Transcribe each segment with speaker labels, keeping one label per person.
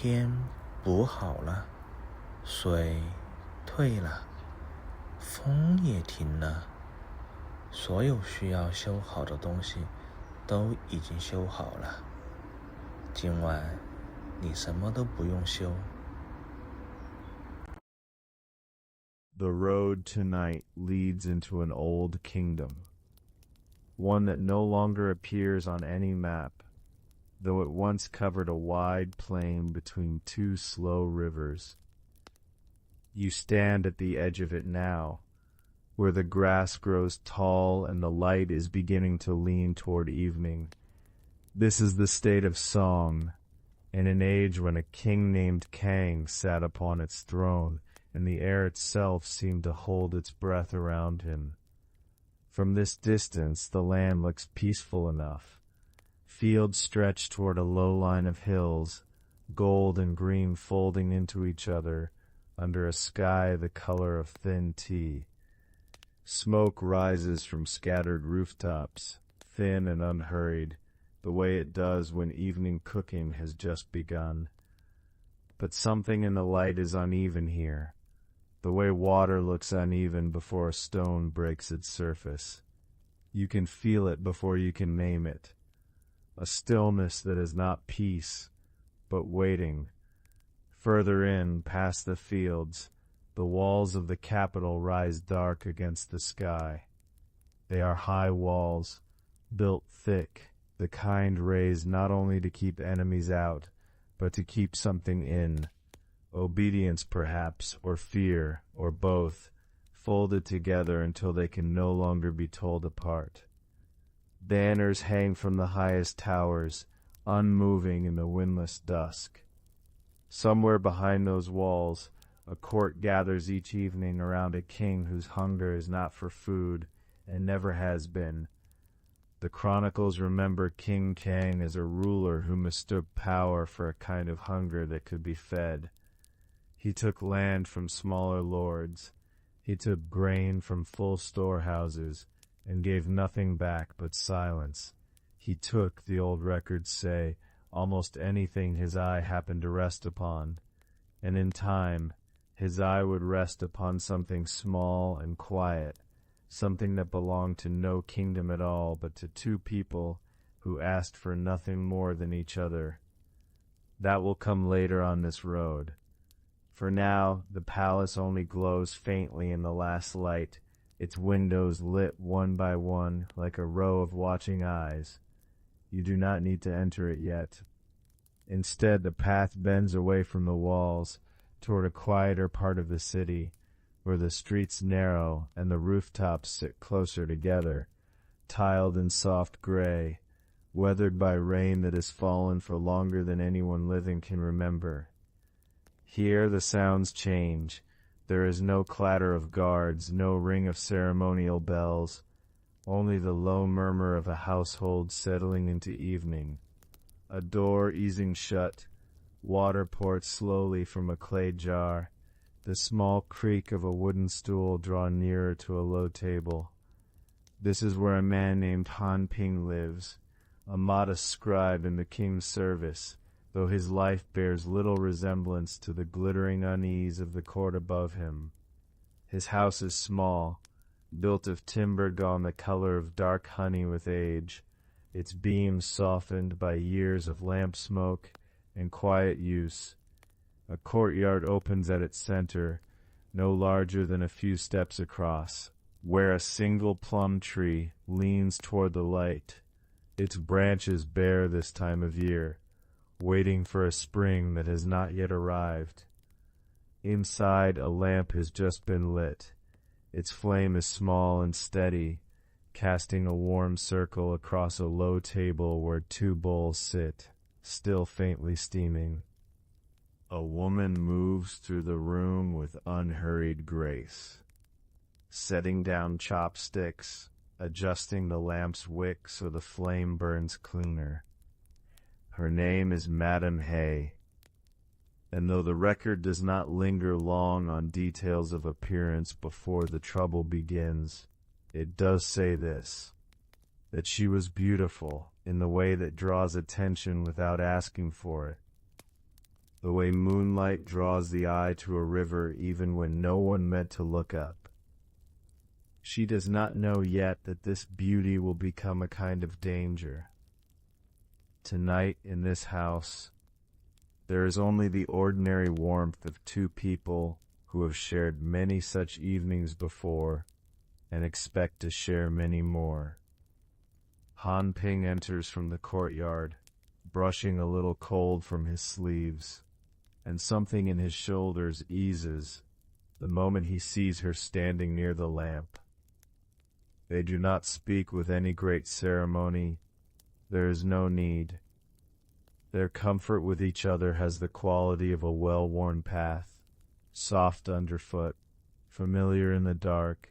Speaker 1: 天补好了，水退了，风也停了，所有需要修好的东西都已经修好了。今晚你什么都不用修。
Speaker 2: The road tonight leads into an old kingdom, one that no longer appears on any map, though it once covered a wide plain between two slow rivers. You stand at the edge of it now, where the grass grows tall and the light is beginning to lean toward evening. This is the state of song, in an age when a king named Kang sat upon its throne, and the air itself seemed to hold its breath around him. From this distance the land looks peaceful enough. Fields stretch toward a low line of hills, gold and green folding into each other, under a sky the color of thin tea. Smoke rises from scattered rooftops, thin and unhurried, the way it does when evening cooking has just begun. But something in the light is uneven here, the way water looks uneven before a stone breaks its surface. You can feel it before you can name it. A stillness that is not peace, but waiting. Further in, past the fields, the walls of the capital rise dark against the sky. They are high walls, built thick, the kind raised not only to keep enemies out, but to keep something in. Obedience, perhaps, or fear, or both, folded together until they can no longer be told apart. Banners hang from the highest towers, unmoving in the windless dusk. Somewhere behind those walls, a court gathers each evening around a king whose hunger is not for food, and never has been. The chronicles remember King Kang as a ruler who mistook power for a kind of hunger that could be fed. He took land from smaller lords. He took grain from full storehouses, and gave nothing back but silence. He took, the old records say, almost anything his eye happened to rest upon, and in time, his eye would rest upon something small and quiet, something that belonged to no kingdom at all but to two people who asked for nothing more than each other. That will come later on this road. For now, the palace only glows faintly in the last light, its windows lit one by one like a row of watching eyes. You do not need to enter it yet. Instead, the path bends away from the walls toward a quieter part of the city, where the streets narrow and the rooftops sit closer together, tiled in soft gray, weathered by rain that has fallen for longer than anyone living can remember. Here the sounds change. There is no clatter of guards, no ring of ceremonial bells, only the low murmur of a household settling into evening. A door easing shut, water poured slowly from a clay jar, the small creak of a wooden stool drawn nearer to a low table. This is where a man named Han Ping lives, a modest scribe in the king's service, though his life bears little resemblance to the glittering unease of the court above him. His house is small, built of timber gone the color of dark honey with age, its beams softened by years of lamp smoke and quiet use. A courtyard opens at its center, no larger than a few steps across, where a single plum tree leans toward the light, its branches bare this time of year, waiting for a spring that has not yet arrived. Inside, a lamp has just been lit. Its flame is small and steady, casting a warm circle across a low table where two bowls sit, still faintly steaming. A woman moves through the room with unhurried grace, setting down chopsticks, adjusting the lamp's wick so the flame burns cleaner. Her name is Madame Hay, and though the record does not linger long on details of appearance before the trouble begins, it does say this, that she was beautiful in the way that draws attention without asking for it. the way moonlight draws the eye to a river even when no one meant to look up. She does not know yet that this beauty will become a kind of danger. Tonight in this house, there is only the ordinary warmth of two people who have shared many such evenings before and expect to share many more. Han Ping enters from the courtyard, brushing a little cold from his sleeves, and something in his shoulders eases the moment he sees her standing near the lamp. They do not speak with any great ceremony. There is no need. Their comfort with each other has the quality of a well-worn path, soft underfoot, familiar in the dark,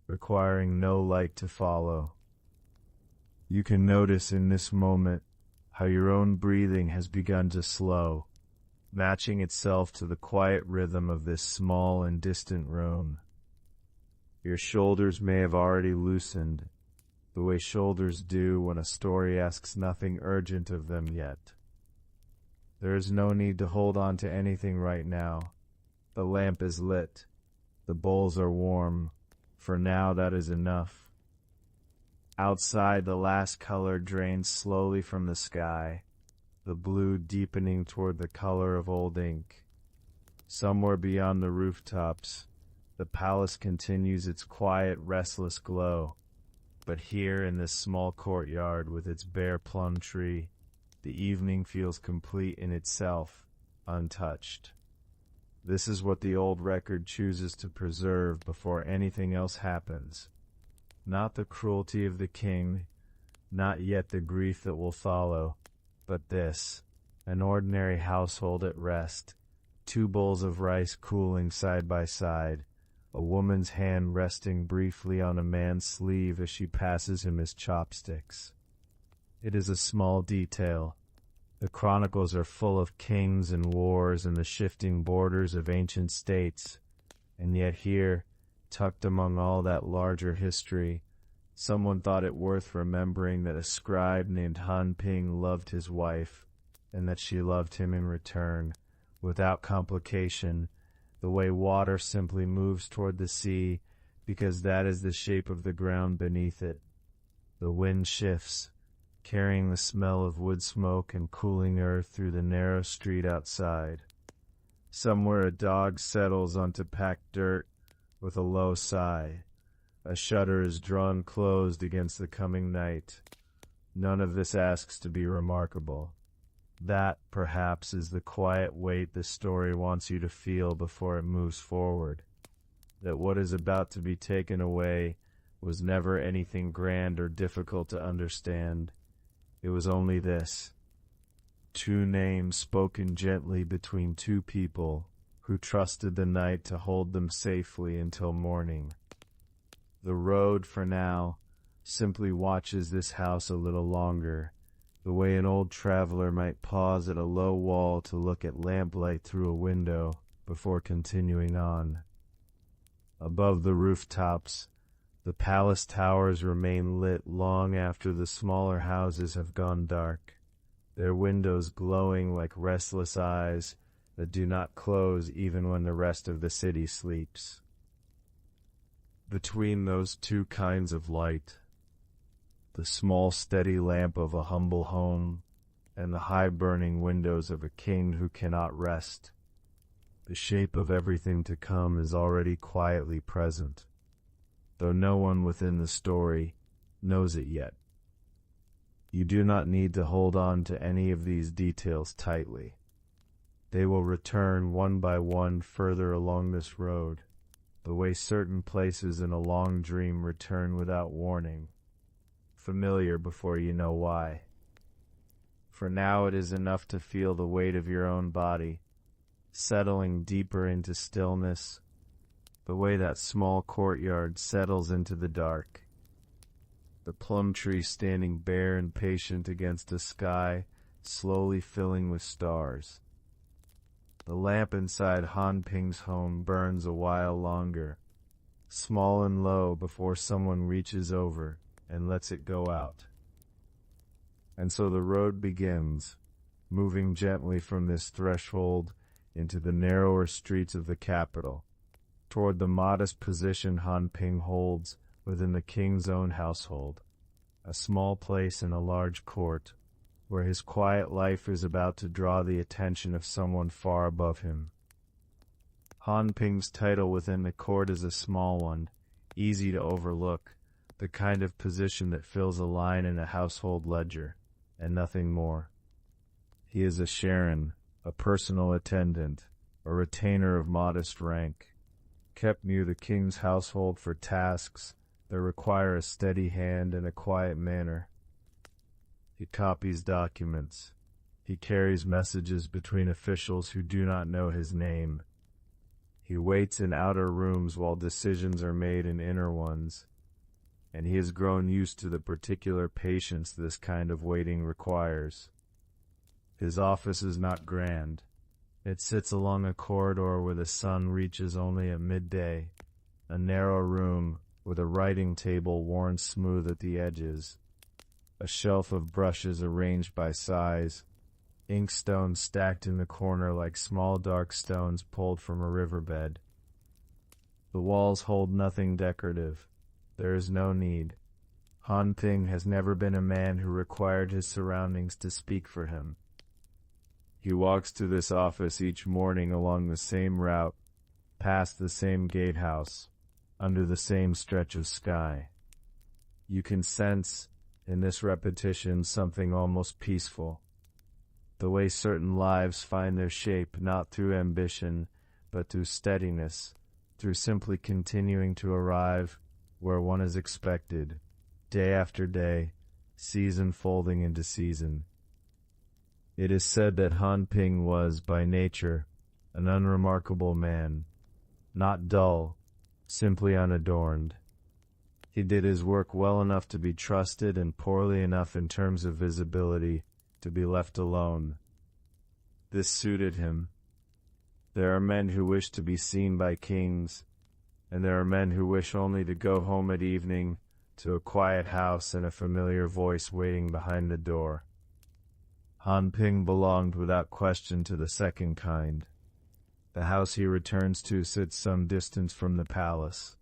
Speaker 2: requiring no light to follow. You can notice in this moment how your own breathing has begun to slow, matching itself to the quiet rhythm of this small and distant room. Your shoulders may have already loosened, the way shoulders do when a story asks nothing urgent of them yet. There is no need to hold on to anything right now. The lamp is lit. The bowls are warm. For now, that is enough. Outside, the last color drains slowly from the sky, the blue deepening toward the color of old ink. Somewhere beyond the rooftops, the palace continues its quiet, restless glow. But here in this small courtyard with its bare plum tree, the evening feels complete in itself, untouched. This is what the old record chooses to preserve before anything else happens. Not the cruelty of the king, not yet the grief that will follow, but this, an ordinary household at rest, 2 bowls of rice cooling side by side, a woman's hand resting briefly on a man's sleeve as she passes him his chopsticks. It is a small detail. The chronicles are full of kings and wars and the shifting borders of ancient states, and yet here, tucked among all that larger history, someone thought it worth remembering that a scribe named Han Ping loved his wife, and that she loved him in return, without complication, the way water simply moves toward the sea, because that is the shape of the ground beneath it. The wind shifts, carrying the smell of wood smoke and cooling earth through the narrow street outside. Somewhere a dog settles onto packed dirt with a low sigh. A shutter is drawn closed against the coming night. None of this asks to be remarkable. That, perhaps, is the quiet weight the story wants you to feel before it moves forward. That what is about to be taken away was never anything grand or difficult to understand. It was only this: 2 names spoken gently between 2 people who trusted the night to hold them safely until morning. The road, for now, simply watches this house a little longer, the way an old traveler might pause at a low wall to look at lamplight through a window before continuing on. Above the rooftops, the palace towers remain lit long after the smaller houses have gone dark, their windows glowing like restless eyes that do not close even when the rest of the city sleeps. Between those 2 kinds of light, the small steady lamp of a humble home and the high-burning windows of a king who cannot rest, the shape of everything to come is already quietly present, though no one within the story knows it yet. You do not need to hold on to any of these details tightly. They will return one by one further along this road, the way certain places in a long dream return without warning, familiar before you know why. For now it is enough to feel the weight of your own body, settling deeper into stillness, the way that small courtyard settles into the dark. The plum tree standing bare and patient against a sky slowly filling with stars. The lamp inside Han Ping's home burns a while longer, small and low before someone reaches over and lets it go out. And so the road begins, moving gently from this threshold into the narrower streets of the capital, toward the modest position Han Ping holds within the king's own household, a small place in a large court, where his quiet life is about to draw the attention of someone far above him. Han Ping's title within the court is a small one, easy to overlook, the kind of position that fills a line in a household ledger, and nothing more. He is a Sharon, a personal attendant, a retainer of modest rank, kept near the king's household for tasks that require a steady hand and a quiet manner. He copies documents. He carries messages between officials who do not know his name. He waits in outer rooms while decisions are made in inner ones, and he has grown used to the particular patience this kind of waiting requires. His office is not grand. It sits along a corridor where the sun reaches only at midday, a narrow room with a writing table worn smooth at the edges, a shelf of brushes arranged by size, inkstones stacked in the corner like small dark stones pulled from a riverbed. The walls hold nothing decorative. There is no need. Han Ping has never been a man who required his surroundings to speak for him. He walks to this office each morning along the same route, past the same gatehouse, under the same stretch of sky. You can sense, in this repetition, something almost peaceful. The way certain lives find their shape not through ambition, but through steadiness, through simply continuing to arrive where one is expected, day after day, season folding into season. It is said that Han Ping was, by nature, an unremarkable man, not dull, simply unadorned. He did his work well enough to be trusted and poorly enough in terms of visibility to be left alone. This suited him. There are men who wish to be seen by kings, and there are men who wish only to go home at evening to a quiet house and a familiar voice waiting behind the door. Han Ping belonged without question to the second kind. The house he returns to sits some distance from the palace,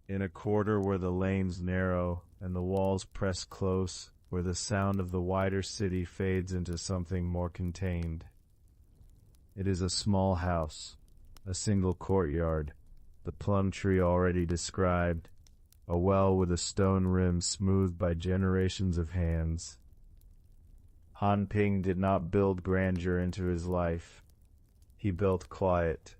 Speaker 2: in a quarter where the lanes narrow and the walls press close, where the sound of the wider city fades into something more contained. It is a small house, a single courtyard, the plum tree already described, a well with a stone rim smoothed by generations of hands. Han Ping did not build grandeur into his life. He built quiet,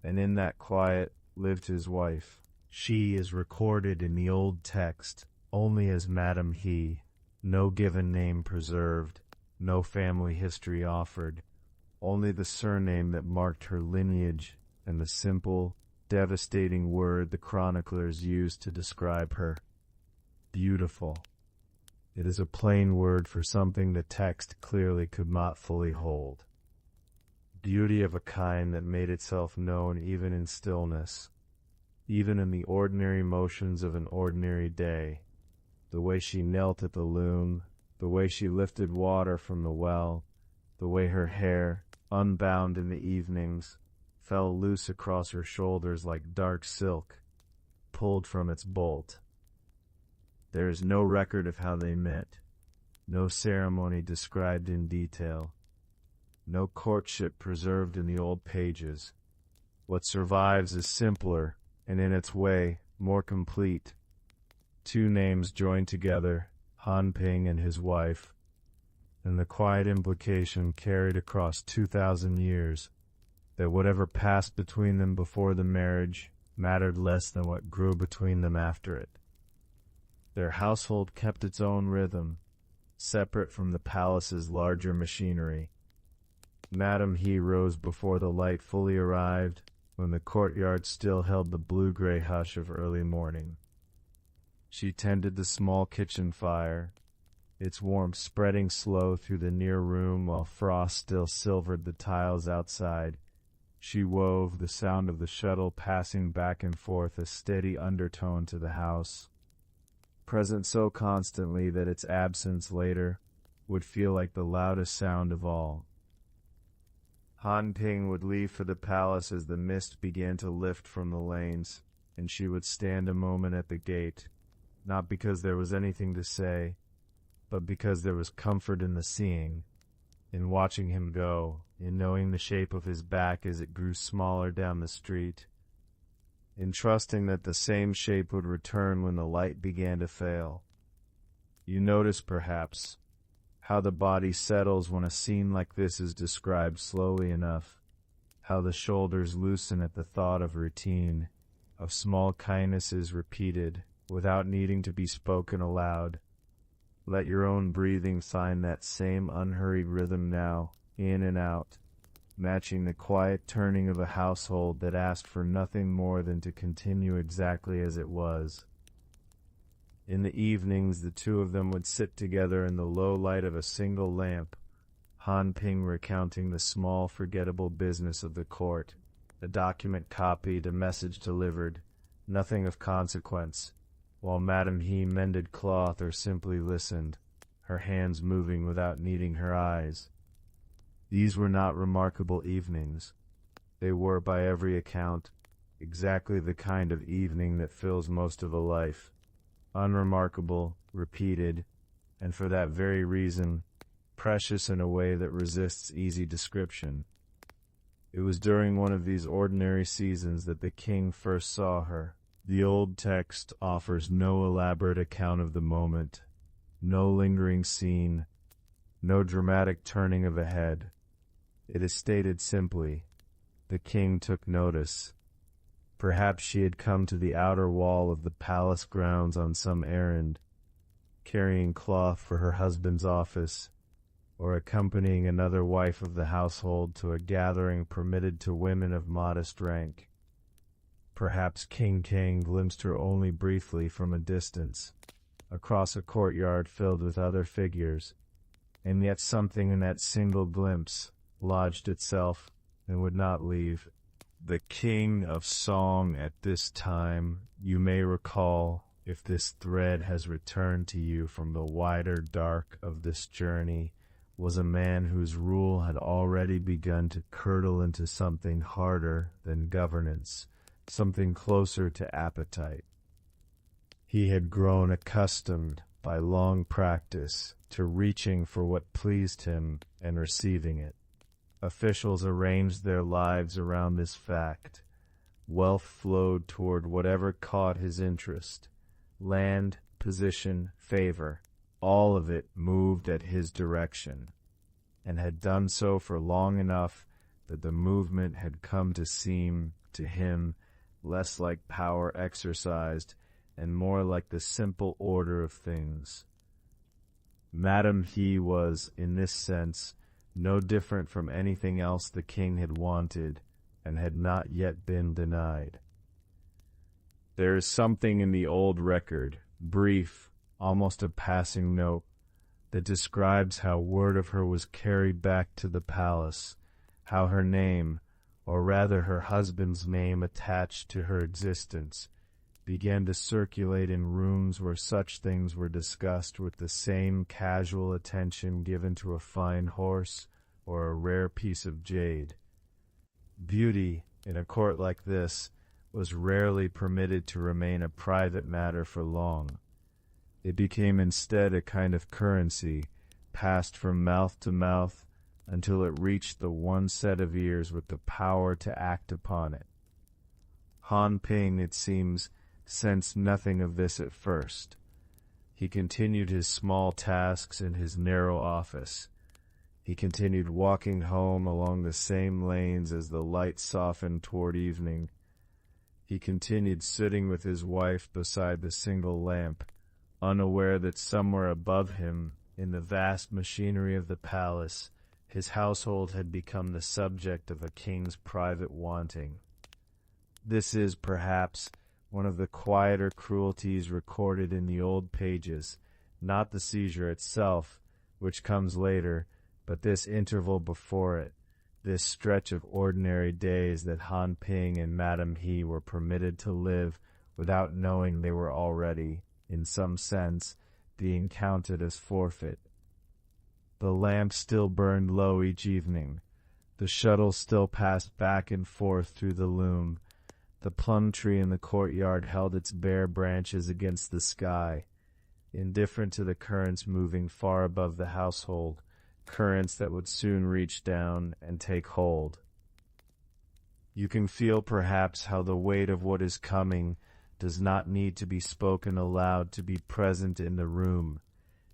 Speaker 2: and in that quiet lived his wife. She is recorded in the old text only as Madam He, no given name preserved, no family history offered, only the surname that marked her lineage and the simple, devastating word the chroniclers used to describe her: beautiful. It is a plain word for something the text clearly could not fully hold. Beauty of a kind that made itself known even in stillness, even in the ordinary motions of an ordinary day. The way she knelt at the loom, the way she lifted water from the well, the way her hair, unbound in the evenings, fell loose across her shoulders like dark silk, pulled from its bolt. There is no record of how they met, no ceremony described in detail, no courtship preserved in the old pages. What survives is simpler, and in its way, more complete. Two names joined together, Han Ping and his wife, and the quiet implication carried across 2,000 years, that whatever passed between them before the marriage mattered less than what grew between them after it. Their household kept its own rhythm, separate from the palace's larger machinery. Madam He rose before the light fully arrived, when the courtyard still held the blue-gray hush of early morning. She tended the small kitchen fire, its warmth spreading slow through the near room while frost still silvered the tiles outside. She wove, the sound of the shuttle passing back and forth, a steady undertone to the house, present so constantly that its absence later would feel like the loudest sound of all. Han Ping would leave for the palace as the mist began to lift from the lanes, and she would stand a moment at the gate, not because there was anything to say, but because there was comfort in the seeing, in watching him go, in knowing the shape of his back as it grew smaller down the street, in trusting that the same shape would return when the light began to fail. You notice, perhaps, how the body settles when a scene like this is described slowly enough, how the shoulders loosen at the thought of routine, of small kindnesses repeated without needing to be spoken aloud. Let your own breathing find that same unhurried rhythm now, in and out, matching the quiet turning of a household that asked for nothing more than to continue exactly as it was. In the evenings, the two of them would sit together in the low light of a single lamp, Han Ping recounting the small, forgettable business of the court, a document copied, a message delivered, nothing of consequence, while Madame He mended cloth or simply listened, her hands moving without needing her eyes. These were not remarkable evenings. They were, by every account, exactly the kind of evening that fills most of a life. Unremarkable, repeated, and for that very reason, precious in a way that resists easy description. It was during one of these ordinary seasons that the king first saw her. The old text offers no elaborate account of the moment, no lingering scene, no dramatic turning of a head. It is stated simply, the king took notice. Perhaps she had come to the outer wall of the palace grounds on some errand, carrying cloth for her husband's office, or accompanying another wife of the household to a gathering permitted to women of modest rank. Perhaps King Kang glimpsed her only briefly from a distance, across a courtyard filled with other figures, and yet something in that single glimpse lodged itself and would not leave. The king of song at this time, you may recall, if this thread has returned to you from the wider dark of this journey, was a man whose rule had already begun to curdle into something harder than governance, something closer to appetite. He had grown accustomed, by long practice, to reaching for what pleased him and receiving it. Officials arranged their lives around this fact. Wealth flowed toward whatever caught his interest. Land, position, favor, all of it moved at his direction, and had done so for long enough that the movement had come to seem, to him, less like power exercised and more like the simple order of things. Madame He was, in this sense, no different from anything else the king had wanted and had not yet been denied. There is something in the old record, brief, almost a passing note, that describes how word of her was carried back to the palace, how her name, or rather her husband's name attached to her existence, began to circulate in rooms where such things were discussed with the same casual attention given to a fine horse or a rare piece of jade. Beauty, in a court like this, was rarely permitted to remain a private matter for long. It became instead a kind of currency, passed from mouth to mouth until it reached the one set of ears with the power to act upon it. Han Ping, it seems, sensed nothing of this at first. He continued his small tasks in his narrow office. He continued walking home along the same lanes as the light softened toward evening. He continued sitting with his wife beside the single lamp, unaware that somewhere above him, in the vast machinery of the palace, his household had become the subject of a king's private wanting. This is, perhaps, one of the quieter cruelties recorded in the old pages, not the seizure itself, which comes later, but this interval before it, this stretch of ordinary days that Han Ping and Madame He were permitted to live without knowing they were already, in some sense, being counted as forfeit. The lamp still burned low each evening. The shuttle still passed back and forth through the loom. The plum tree in the courtyard held its bare branches against the sky, indifferent to the currents moving far above the household, currents that would soon reach down and take hold. You can feel perhaps how the weight of what is coming does not need to be spoken aloud to be present in the room.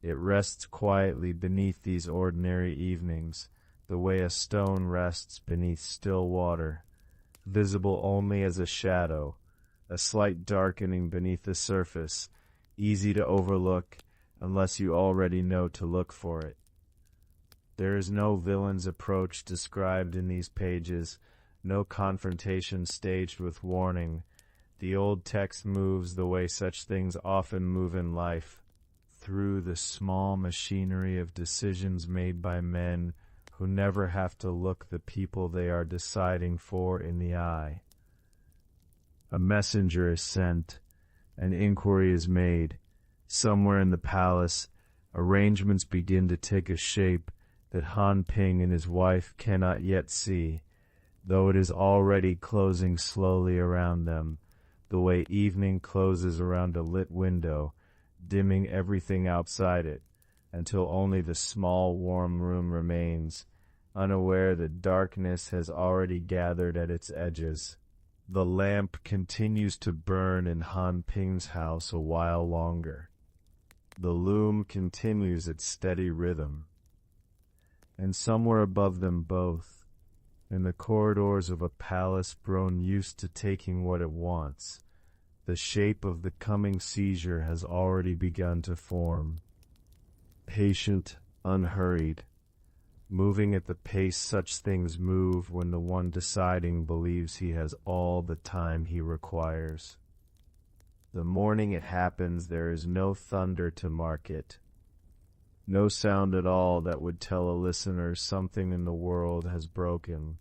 Speaker 2: It rests quietly beneath these ordinary evenings, the way a stone rests beneath still water, visible only as a shadow, a slight darkening beneath the surface, easy to overlook unless you already know to look for it. There is no villain's approach described in these pages, no confrontation staged with warning. The old text moves the way such things often move in life, through the small machinery of decisions made by men who never have to look the people they are deciding for in the eye. A messenger is sent, an inquiry is made. Somewhere in the palace, arrangements begin to take a shape that Han Ping and his wife cannot yet see, though it is already closing slowly around them, the way evening closes around a lit window, dimming everything outside it, until only the small warm room remains, unaware that darkness has already gathered at its edges. The lamp continues to burn in Han Ping's house a while longer. The loom continues its steady rhythm. And somewhere above them both, in the corridors of a palace grown used to taking what it wants, the shape of the coming seizure has already begun to form. Patient, unhurried, moving at the pace such things move when the one deciding believes he has all the time he requires. The morning it happens, there is no thunder to mark it, no sound at all that would tell a listener something in the world has broken.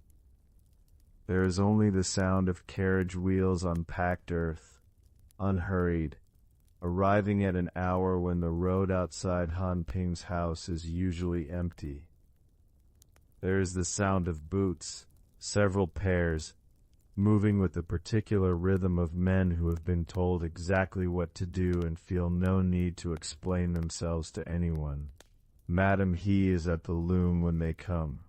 Speaker 2: There is only the sound of carriage wheels on packed earth, unhurried, arriving at an hour when the road outside Han Ping's house is usually empty. There is the sound of boots, several pairs, moving with the particular rhythm of men who have been told exactly what to do and feel no need to explain themselves to anyone. Madame He is at the loom when they come.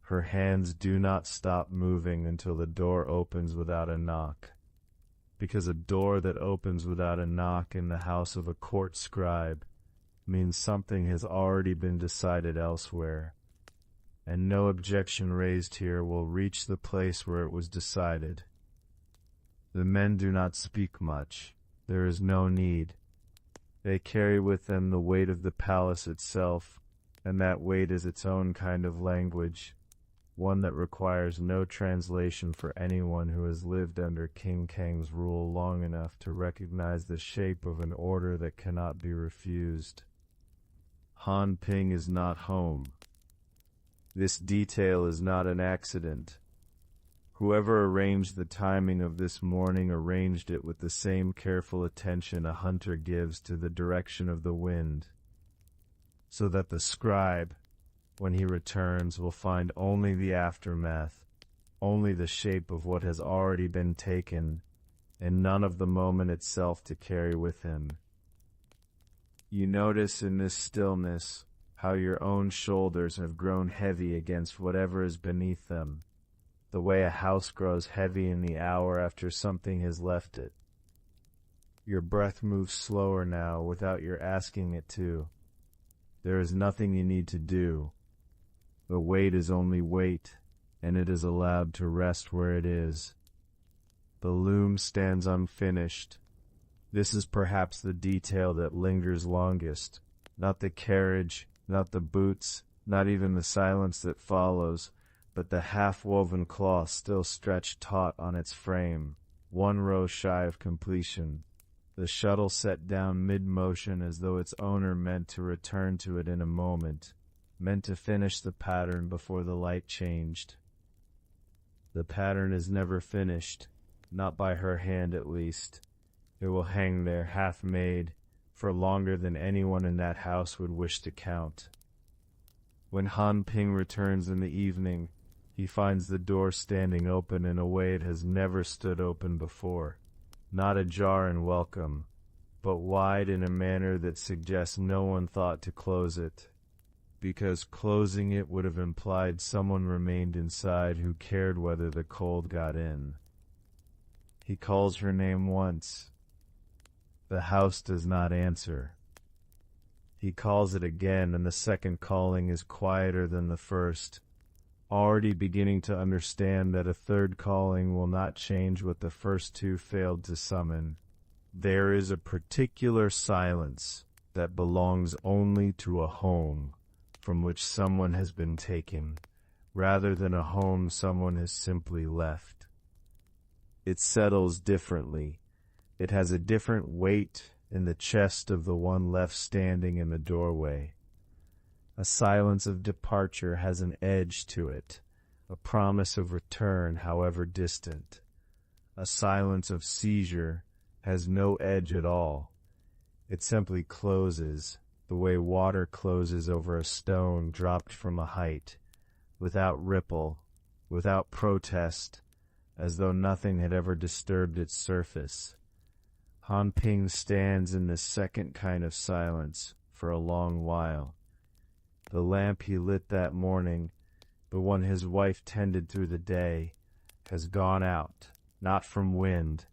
Speaker 2: Her hands do not stop moving until the door opens without a knock, because a door that opens without a knock in the house of a court scribe means something has already been decided elsewhere, and no objection raised here will reach the place where it was decided. The men do not speak much. There is no need. They carry with them the weight of the palace itself, and that weight is its own kind of language, one that requires no translation for anyone who has lived under King Kang's rule long enough to recognize the shape of an order that cannot be refused. Han Ping is not home. This detail is not an accident. Whoever arranged the timing of this morning arranged it with the same careful attention a hunter gives to the direction of the wind, so that the scribe, when he returns, will find only the aftermath, only the shape of what has already been taken, and none of the moment itself to carry with him. You notice in this stillness how your own shoulders have grown heavy against whatever is beneath them, the way a house grows heavy in the hour after something has left it. Your breath moves slower now without your asking it to. There is nothing you need to do. The weight is only weight, and it is allowed to rest where it is. The loom stands unfinished. This is perhaps the detail that lingers longest, not the carriage, not the boots, not even the silence that follows, but the half-woven cloth still stretched taut on its frame, one row shy of completion. The shuttle set down mid-motion as though its owner meant to return to it in a moment, meant to finish the pattern before the light changed. The pattern is never finished, not by her hand at least. It will hang there half-made, for longer than anyone in that house would wish to count. When Han Ping returns in the evening, He finds the door standing open in a way it has never stood open before. Not ajar and welcome, but wide in a manner that suggests no one thought to close it, because closing it would have implied someone remained inside who cared whether the cold got in. He calls her name once. The house does not answer. He calls it again, and the second calling is quieter than the first, already beginning to understand that a third calling will not change what the first two failed to summon. There is a particular silence that belongs only to a home from which someone has been taken, rather than a home someone has simply left. It settles differently. It has a different weight in the chest of the one left standing in the doorway. A silence of departure has an edge to it, a promise of return, however distant. A silence of seizure has no edge at all. It simply closes, the way water closes over a stone dropped from a height, without ripple, without protest, as though nothing had ever disturbed its surface. Han Ping stands in this second kind of silence for a long while. The lamp he lit that morning, the one his wife tended through the day, has gone out, not from wind,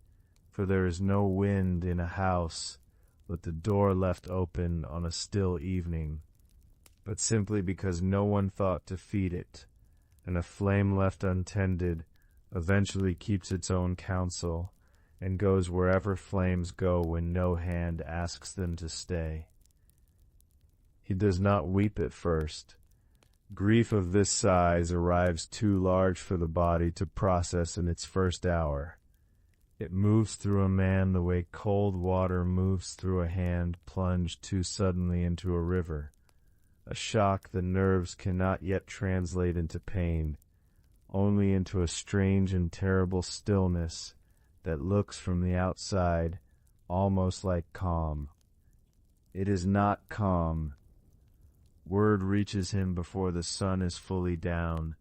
Speaker 2: for there is no wind in a house, but the door left open on a still evening, but simply because no one thought to feed it, and a flame left untended eventually keeps its own counsel, and goes wherever flames go when no hand asks them to stay. He does not weep at first. Grief of this size arrives too large for the body to process in its first hour. It moves through a man the way cold water moves through a hand plunged too suddenly into a river, a shock the nerves cannot yet translate into pain, only into a strange and terrible stillness that looks from the outside almost like calm. It is not calm. Word reaches him before the sun is fully down,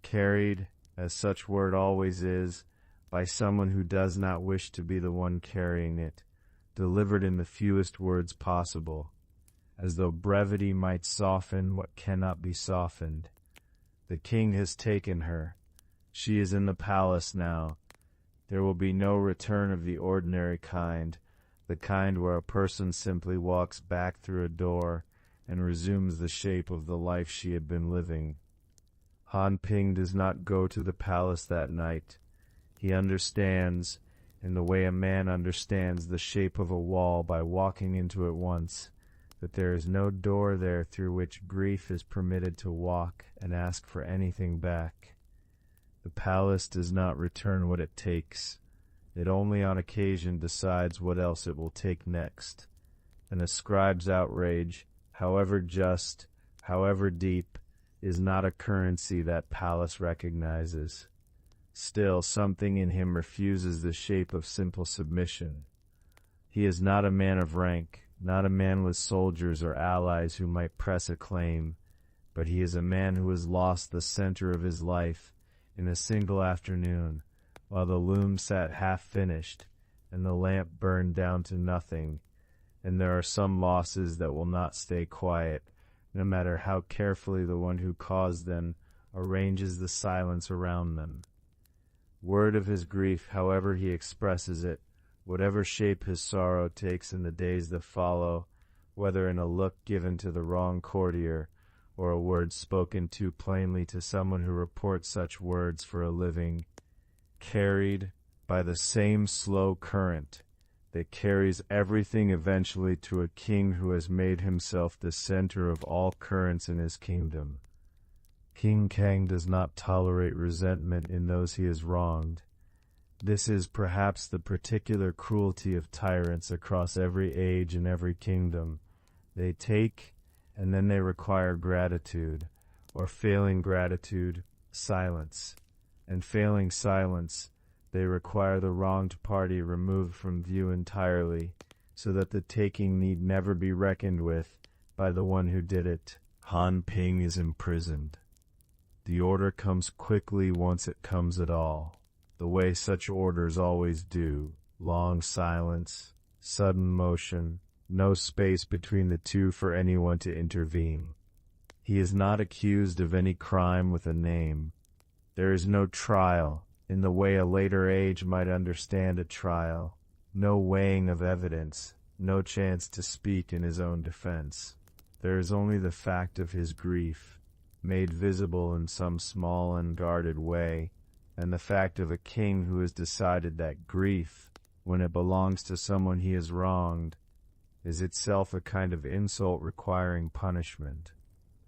Speaker 2: carried, as such word always is, by someone who does not wish to be the one carrying it, delivered in the fewest words possible, as though brevity might soften what cannot be softened. The king has taken her. She is in the palace now. There will be no return of the ordinary kind, the kind where a person simply walks back through a door and resumes the shape of the life she had been living. Han Ping does not go to the palace that night. He understands, in the way a man understands the shape of a wall by walking into it once, that there is no door there through which grief is permitted to walk and ask for anything back. The palace does not return what it takes. It only on occasion decides what else it will take next, and ascribes outrage, however just, however deep, is not a currency that palace recognizes. Still, something in him refuses the shape of simple submission. He is not a man of rank, not a man with soldiers or allies who might press a claim, but he is a man who has lost the center of his life in a single afternoon, while the loom sat half-finished and the lamp burned down to nothing, and there are some losses that will not stay quiet, no matter how carefully the one who caused them arranges the silence around them. Word of his grief, however he expresses it, whatever shape his sorrow takes in the days that follow, whether in a look given to the wrong courtier, or a word spoken too plainly to someone who reports such words for a living, carried by the same slow current that carries everything eventually to a king who has made himself the center of all currents in his kingdom. King Kang does not tolerate resentment in those he has wronged. This is perhaps the particular cruelty of tyrants across every age and every kingdom. They take, and then they require gratitude, or failing gratitude, silence. And failing silence, they require the wronged party removed from view entirely, so that the taking need never be reckoned with by the one who did it. Han Ping is imprisoned. The order comes quickly once it comes at all, the way such orders always do. Long silence, sudden motion, no space between the two for anyone to intervene. He is not accused of any crime with a name. There is no trial, in the way a later age might understand a trial, no weighing of evidence, no chance to speak in his own defense. There is only the fact of his grief, made visible in some small unguarded way, and the fact of a king who has decided that grief, when it belongs to someone he has wronged, is itself a kind of insult requiring punishment.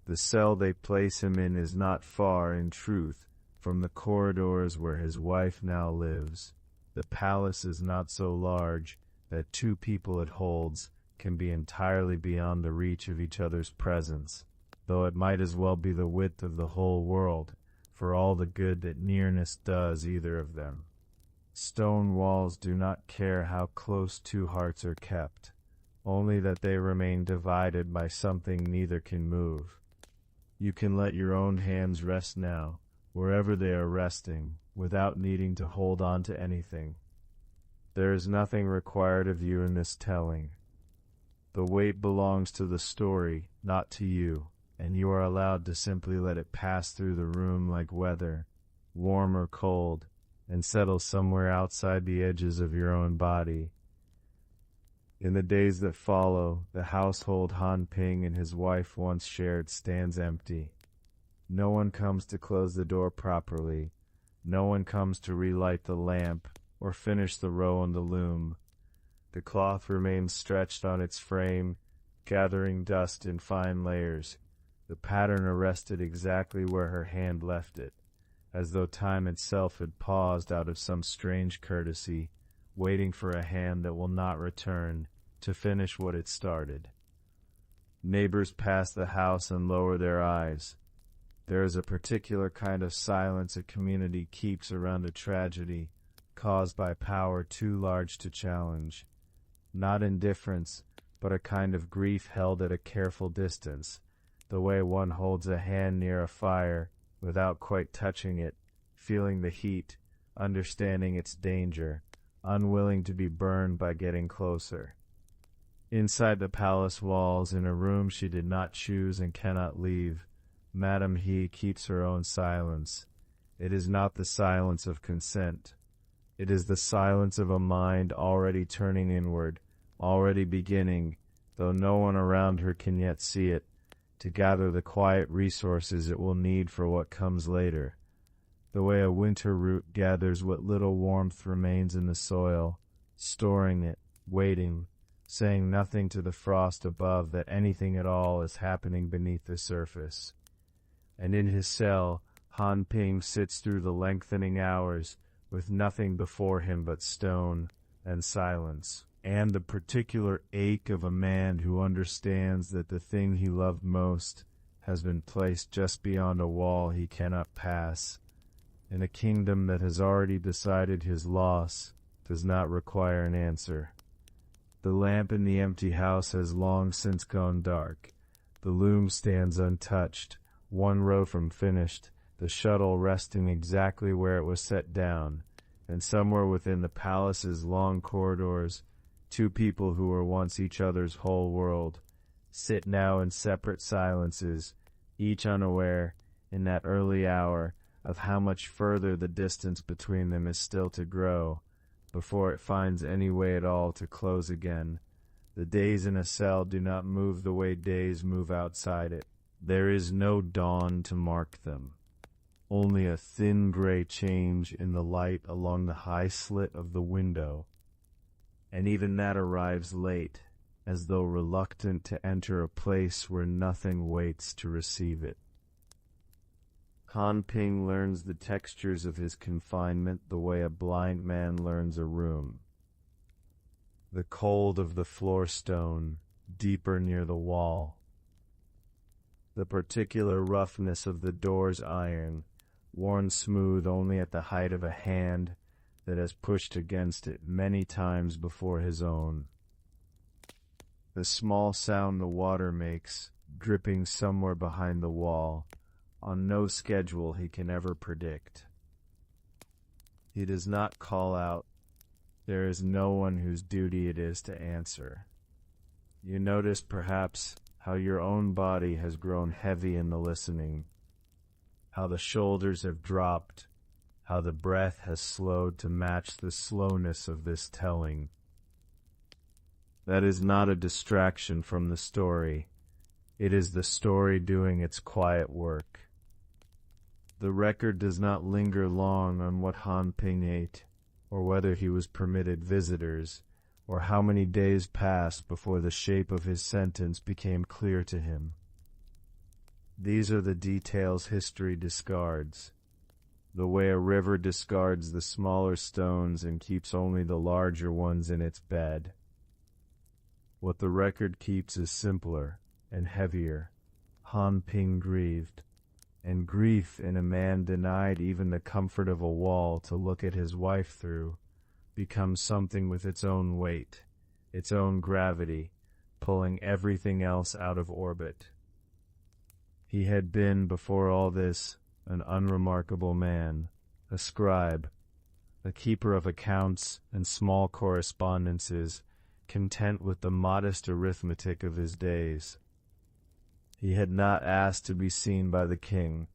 Speaker 2: The cell they place him in is not far, in truth, from the corridors where his wife now lives. The palace is not so large that two people it holds can be entirely beyond the reach of each other's presence, though it might as well be the width of the whole world, for all the good that nearness does either of them. Stone walls do not care how close two hearts are kept, only that they remain divided by something neither can move. You can let your own hands rest now, wherever they are resting, without needing to hold on to anything. There is nothing required of you in this telling. The weight belongs to the story, not to you, and you are allowed to simply let it pass through the room like weather, warm or cold, and settle somewhere outside the edges of your own body. In the days that follow, the household Han Ping and his wife once shared stands empty. No one comes to close the door properly. No one comes to relight the lamp or finish the row on the loom. The cloth remains stretched on its frame, gathering dust in fine layers, the pattern arrested exactly where her hand left it, as though time itself had paused out of some strange courtesy, waiting for a hand that will not return to finish what it started. Neighbors pass the house and lower their eyes. There is a particular kind of silence a community keeps around a tragedy caused by power too large to challenge. Not indifference, but a kind of grief held at a careful distance, the way one holds a hand near a fire without quite touching it, feeling the heat, understanding its danger, unwilling to be burned by getting closer. Inside the palace walls, in a room she did not choose and cannot leave, Madame He keeps her own silence. It is not the silence of consent. It is the silence of a mind already turning inward, already beginning, though no one around her can yet see it, to gather the quiet resources it will need for what comes later, the way a winter root gathers what little warmth remains in the soil, storing it, waiting, saying nothing to the frost above that anything at all is happening beneath the surface. And in his cell, Han Ping sits through the lengthening hours, with nothing before him but stone and silence, and the particular ache of a man who understands that the thing he loved most has been placed just beyond a wall he cannot pass, and a kingdom that has already decided his loss does not require an answer. The lamp in the empty house has long since gone dark. The loom stands untouched, one row from finished, the shuttle resting exactly where it was set down, and somewhere within the palace's long corridors, two people who were once each other's whole world sit now in separate silences, each unaware, in that early hour, of how much further the distance between them is still to grow, before it finds any way at all to close again. The days in a cell do not move the way days move outside it. There is no dawn to mark them, only a thin gray change in the light along the high slit of the window, and even that arrives late, as though reluctant to enter a place where nothing waits to receive it. Han Ping learns the textures of his confinement the way a blind man learns a room. The cold of the floor stone, deeper near the wall. The particular roughness of the door's iron, worn smooth only at the height of a hand that has pushed against it many times before his own. The small sound the water makes, dripping somewhere behind the wall, on no schedule he can ever predict. He does not call out. There is no one whose duty it is to answer. You notice, perhaps, how your own body has grown heavy in the listening, how the shoulders have dropped, how the breath has slowed to match the slowness of this telling. That is not a distraction from the story. It is the story doing its quiet work. The record does not linger long on what Han Ping ate, or whether he was permitted visitors, or how many days passed before the shape of his sentence became clear to him. These are the details history discards, the way a river discards the smaller stones and keeps only the larger ones in its bed. What the record keeps is simpler and heavier. Han Ping grieved, and grief in a man denied even the comfort of a wall to look at his wife through becomes something with its own weight, its own gravity, pulling everything else out of orbit. He had been, before all this, an unremarkable man, a scribe, a keeper of accounts and small correspondences, content with the modest arithmetic of his days. He had not asked to be seen by the king.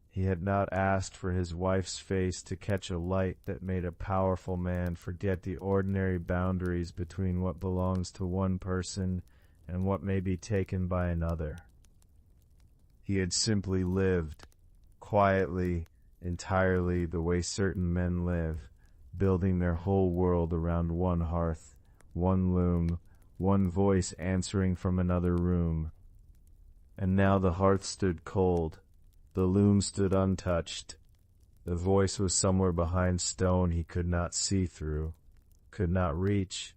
Speaker 2: He had not asked for his wife's face to catch a light that made a powerful man forget the ordinary boundaries between what belongs to one person and what may be taken by another. He had simply lived, quietly, entirely the way certain men live, building their whole world around one hearth, one loom, one voice answering from another room. And now the hearth stood cold, the loom stood untouched, the voice was somewhere behind stone he could not see through, could not reach,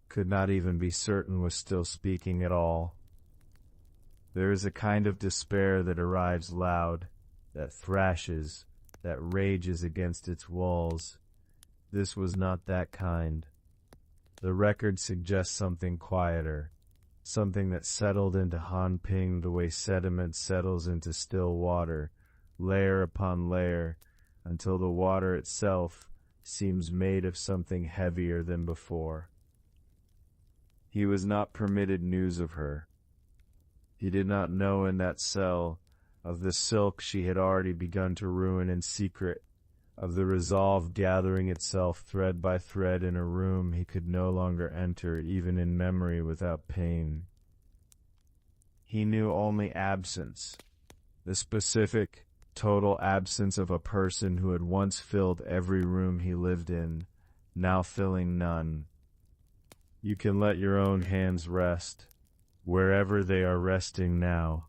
Speaker 2: could not even be certain was still speaking at all. There is a kind of despair that arrives loud, that thrashes, that rages against its walls. This was not that kind. The record suggests something quieter, something that settled into Han Ping the way sediment settles into still water, layer upon layer, until the water itself seems made of something heavier than before. He was not permitted news of her. He did not know in that cell of the silk she had already begun to ruin in secret, of the resolve gathering itself thread by thread in a room he could no longer enter even in memory without pain. He knew only absence, the specific, total absence of a person who had once filled every room he lived in, now filling none. You can let your own hands rest, wherever they are resting now,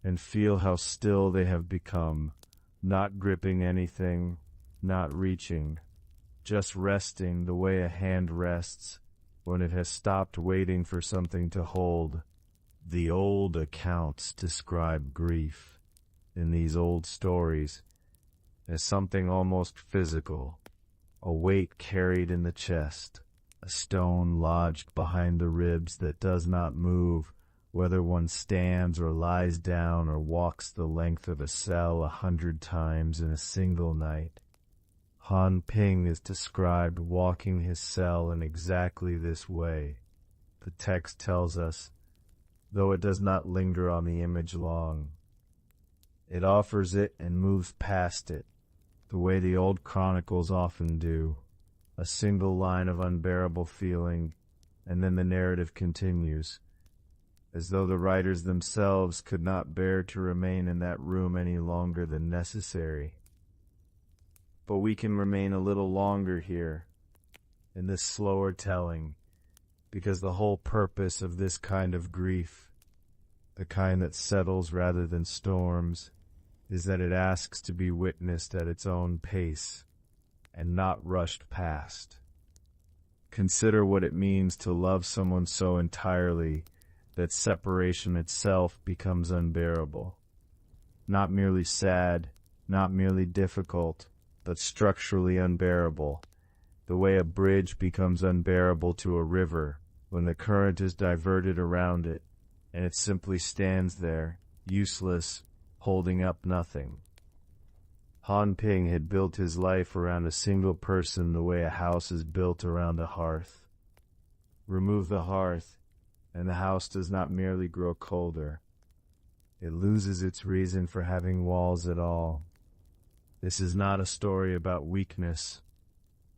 Speaker 2: and feel how still they have become, not gripping anything, not reaching, just resting the way a hand rests when it has stopped waiting for something to hold. The old accounts describe grief, in these old stories, as something almost physical, a weight carried in the chest, a stone lodged behind the ribs that does not move, whether one stands or lies down or walks the length of a cell 100 times in a single night. Han Ping is described walking his cell in exactly this way. The text tells us, though it does not linger on the image long. It offers it and moves past it, the way the old chronicles often do, a single line of unbearable feeling, and then the narrative continues, as though the writers themselves could not bear to remain in that room any longer than necessary. But we can remain a little longer here, in this slower telling, because the whole purpose of this kind of grief, the kind that settles rather than storms, is that it asks to be witnessed at its own pace, and not rushed past. Consider what it means to love someone so entirely that separation itself becomes unbearable. Not merely sad, not merely difficult, but structurally unbearable, the way a bridge becomes unbearable to a river when the current is diverted around it, and it simply stands there, useless, holding up nothing. Han Ping had built his life around a single person the way a house is built around a hearth. Remove the hearth, and the house does not merely grow colder. It loses its reason for having walls at all. This is not a story about weakness.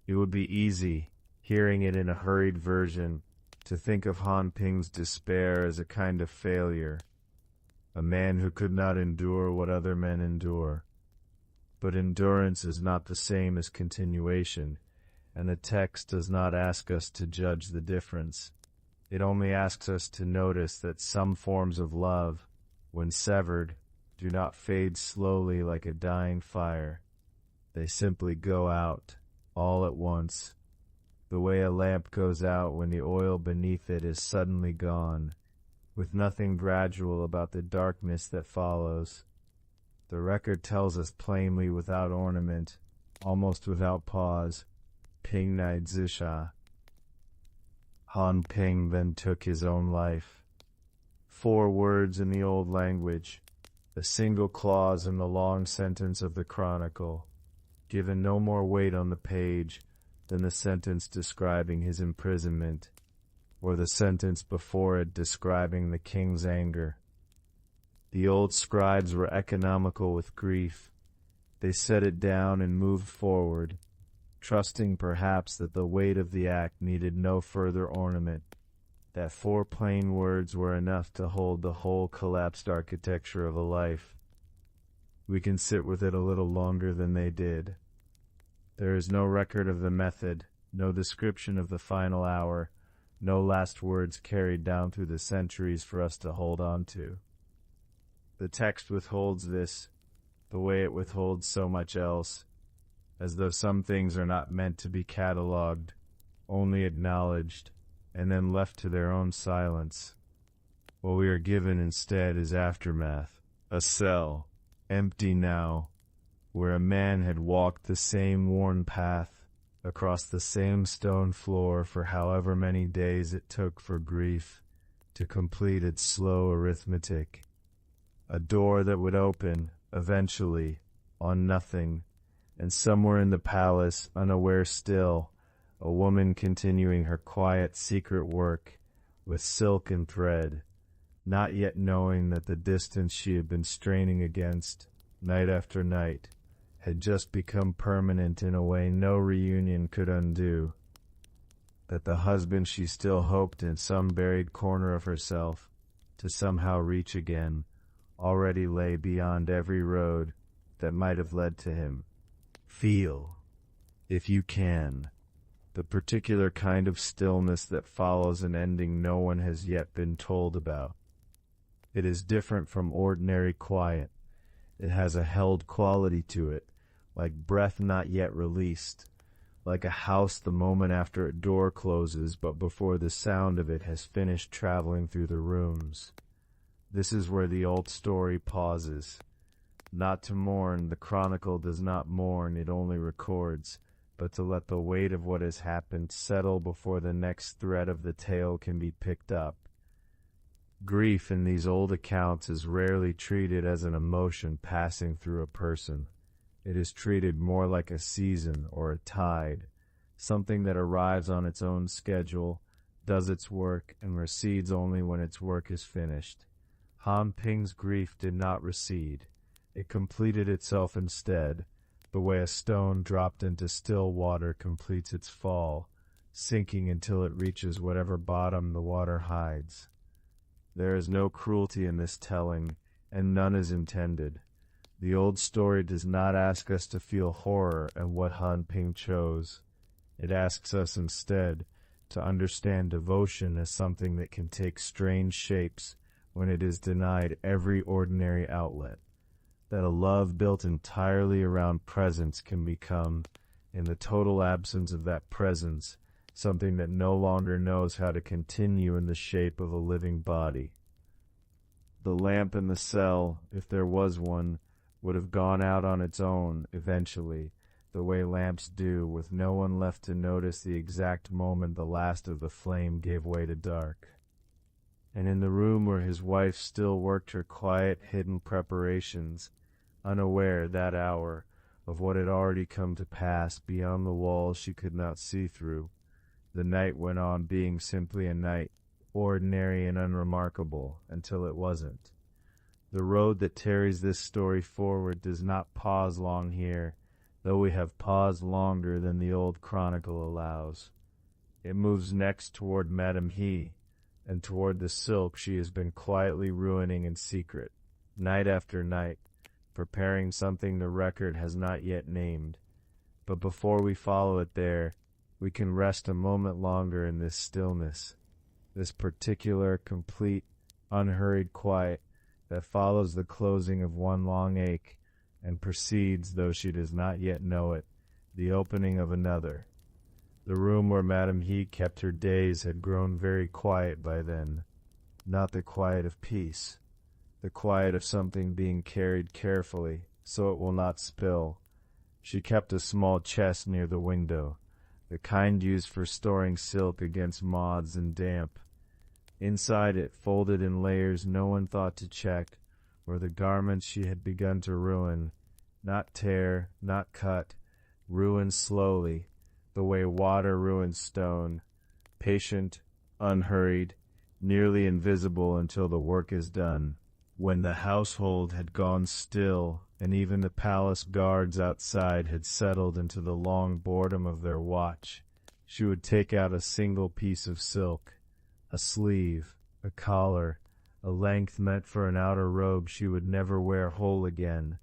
Speaker 2: It would be easy, hearing it in a hurried version, to think of Han Ping's despair as a kind of failure, a man who could not endure what other men endure. But endurance is not the same as continuation, and the text does not ask us to judge the difference. It only asks us to notice that some forms of love, when severed, do not fade slowly like a dying fire. They simply go out, all at once, the way a lamp goes out when the oil beneath it is suddenly gone, with nothing gradual about the darkness that follows. The record tells us plainly, without ornament, almost without pause, Ping Nai Zisha. Han Ping then took his own life. 4 words in the old language, a single clause in the long sentence of the chronicle, given no more weight on the page than the sentence describing his imprisonment, or the sentence before it describing the king's anger. The old scribes were economical with grief. They set it down and moved forward, trusting perhaps that the weight of the act needed no further ornament, that 4 plain words were enough to hold the whole collapsed architecture of a life. We can sit with it a little longer than they did. There is no record of the method, no description of the final hour, no last words carried down through the centuries for us to hold on to. The text withholds this, the way it withholds so much else, as though some things are not meant to be catalogued, only acknowledged, and then left to their own silence. What we are given instead is aftermath, a cell, empty now, where a man had walked the same worn path, across the same stone floor for however many days it took for grief to complete its slow arithmetic. A door that would open, eventually, on nothing, and somewhere in the palace, unaware still, a woman continuing her quiet secret work with silk and thread, not yet knowing that the distance she had been straining against, night after night, had just become permanent in a way no reunion could undo, that the husband she still hoped in some buried corner of herself to somehow reach again, already lay beyond every road that might have led to him. Feel, if you can, the particular kind of stillness that follows an ending no one has yet been told about. It is different from ordinary quiet. It has a held quality to it, like breath not yet released, like a house the moment after a door closes but before the sound of it has finished traveling through the rooms. This is where the old story pauses. Not to mourn, the chronicle does not mourn, it only records, but to let the weight of what has happened settle before the next thread of the tale can be picked up. Grief in these old accounts is rarely treated as an emotion passing through a person. It is treated more like a season or a tide, something that arrives on its own schedule, does its work, and recedes only when its work is finished. Han Ping's grief did not recede. It completed itself instead, the way a stone dropped into still water completes its fall, sinking until it reaches whatever bottom the water hides. There is no cruelty in this telling, and none is intended. The old story does not ask us to feel horror at what Han Ping chose. It asks us instead to understand devotion as something that can take strange shapes when it is denied every ordinary outlet, that a love built entirely around presence can become, in the total absence of that presence, something that no longer knows how to continue in the shape of a living body. The lamp in the cell, if there was one, would have gone out on its own, eventually, the way lamps do, with no one left to notice the exact moment the last of the flame gave way to dark. and in the room where his wife still worked her quiet, hidden preparations, unaware that hour of what had already come to pass beyond the walls she could not see through, the night went on being simply a night, ordinary and unremarkable, until it wasn't. The road that carries this story forward does not pause long here, though we have paused longer than the old chronicle allows. It moves next toward Madame He, and toward the silk she has been quietly ruining in secret, night after night, preparing something the record has not yet named. But before we follow it there, we can rest a moment longer in this stillness, this particular, complete, unhurried quiet that follows the closing of one long ache and precedes, though she does not yet know it, the opening of another. The room where Madame He kept her days had grown very quiet by then, not the quiet of peace, the quiet of something being carried carefully so it will not spill. She kept a small chest near the window, the kind used for storing silk against moths and damp. Inside it, folded in layers no one thought to check, were the garments she had begun to ruin, not tear, not cut, ruin slowly, the way water ruins stone, patient, unhurried, nearly invisible until the work is done. When the household had gone still, and even the palace guards outside had settled into the long boredom of their watch, she would take out a single piece of silk, a sleeve, a collar, a length meant for an outer robe she would never wear whole again,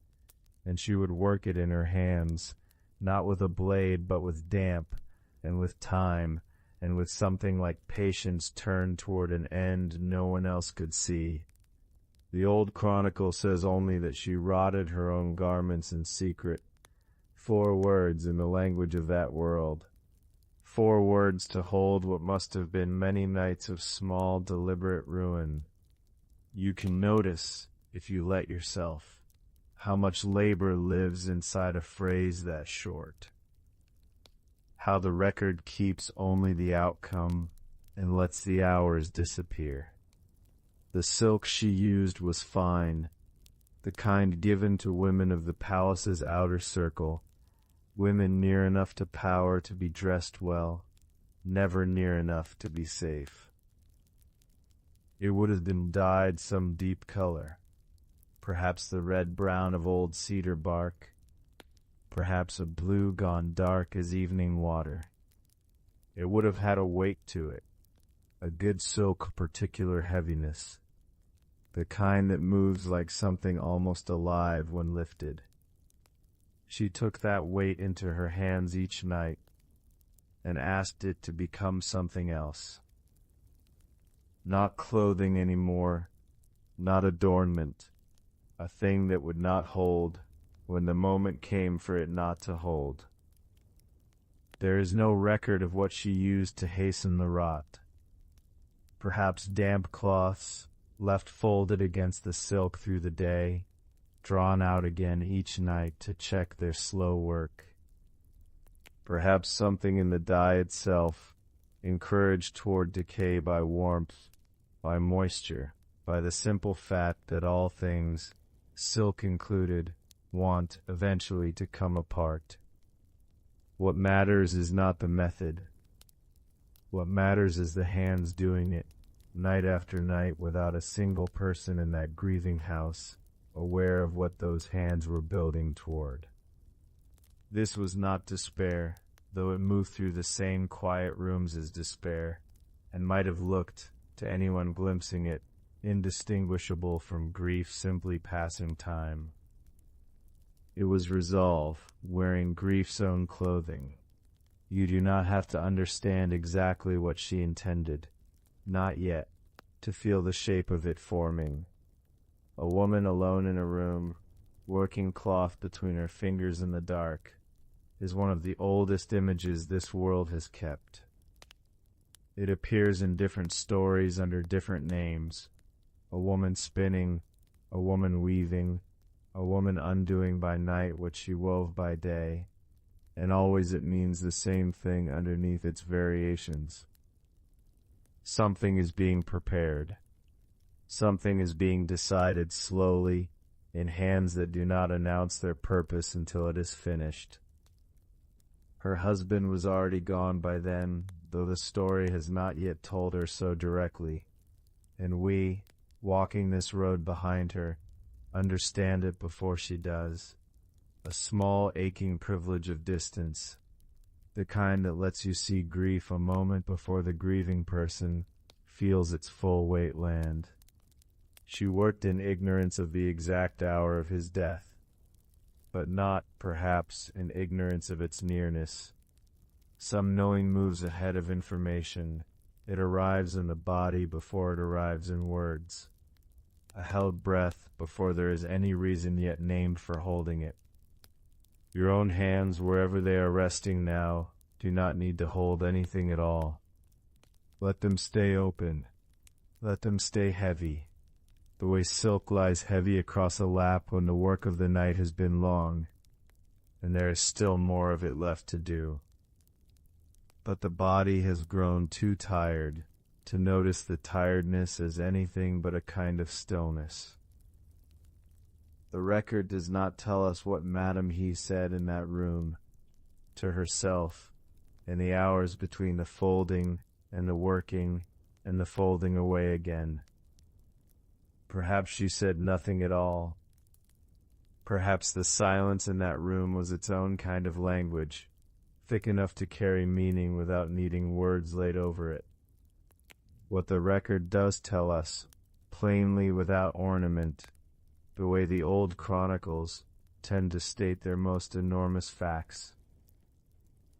Speaker 2: and she would work it in her hands, not with a blade but with damp, and with time, and with something like patience turned toward an end no one else could see. The old chronicle says only that she rotted her own garments in secret. 4 words in the language of that world. 4 words to hold what must have been many nights of small, deliberate ruin. You can notice, if you let yourself, how much labor lives inside a phrase that short. How the record keeps only the outcome and lets the hours disappear. The silk she used was fine, the kind given to women of the palace's outer circle, women near enough to power to be dressed well, never near enough to be safe. It would have been dyed some deep color, perhaps the red-brown of old cedar bark, perhaps a blue gone dark as evening water. It would have had a weight to it, a good silk particular heaviness, the kind that moves like something almost alive when lifted. She took that weight into her hands each night and asked it to become something else. Not clothing anymore, not adornment, a thing that would not hold when the moment came for it not to hold. There is no record of what she used to hasten the rot. Perhaps damp cloths, left folded against the silk through the day, drawn out again each night to check their slow work. Perhaps something in the dye itself, encouraged toward decay by warmth, by moisture, by the simple fact that all things, silk included, want eventually to come apart. What matters is not the method. What matters is the hands doing it, night after night, without a single person in that grieving house aware of what those hands were building toward. This was not despair, though it moved through the same quiet rooms as despair, and might have looked, to anyone glimpsing it, indistinguishable from grief simply passing time. It was resolve, wearing grief's own clothing. You do not have to understand exactly what she intended, not yet, to feel the shape of it forming. A woman alone in a room, working cloth between her fingers in the dark, is one of the oldest images this world has kept. It appears in different stories under different names. A woman spinning, a woman weaving, a woman undoing by night what she wove by day, and always it means the same thing underneath its variations. Something is being prepared. Something is being decided slowly, in hands that do not announce their purpose until it is finished. Her husband was already gone by then, though the story has not yet told her so directly. And we, walking this road behind her, understand it before she does. A small aching privilege of distance, the kind that lets you see grief a moment before the grieving person feels its full weight land. She worked in ignorance of the exact hour of his death, but not, perhaps, in ignorance of its nearness. Some knowing moves ahead of information. It arrives in the body before it arrives in words. A held breath before there is any reason yet named for holding it. Your own hands, wherever they are resting now, do not need to hold anything at all. Let them stay open. Let them stay heavy, the way silk lies heavy across a lap when the work of the night has been long, and there is still more of it left to do. But the body has grown too tired to notice the tiredness as anything but a kind of stillness. The record does not tell us what Madame He said in that room, to herself, in the hours between the folding and the working and the folding away again. Perhaps she said nothing at all. Perhaps the silence in that room was its own kind of language, thick enough to carry meaning without needing words laid over it. What the record does tell us, plainly without ornament, the way the old chronicles tend to state their most enormous facts,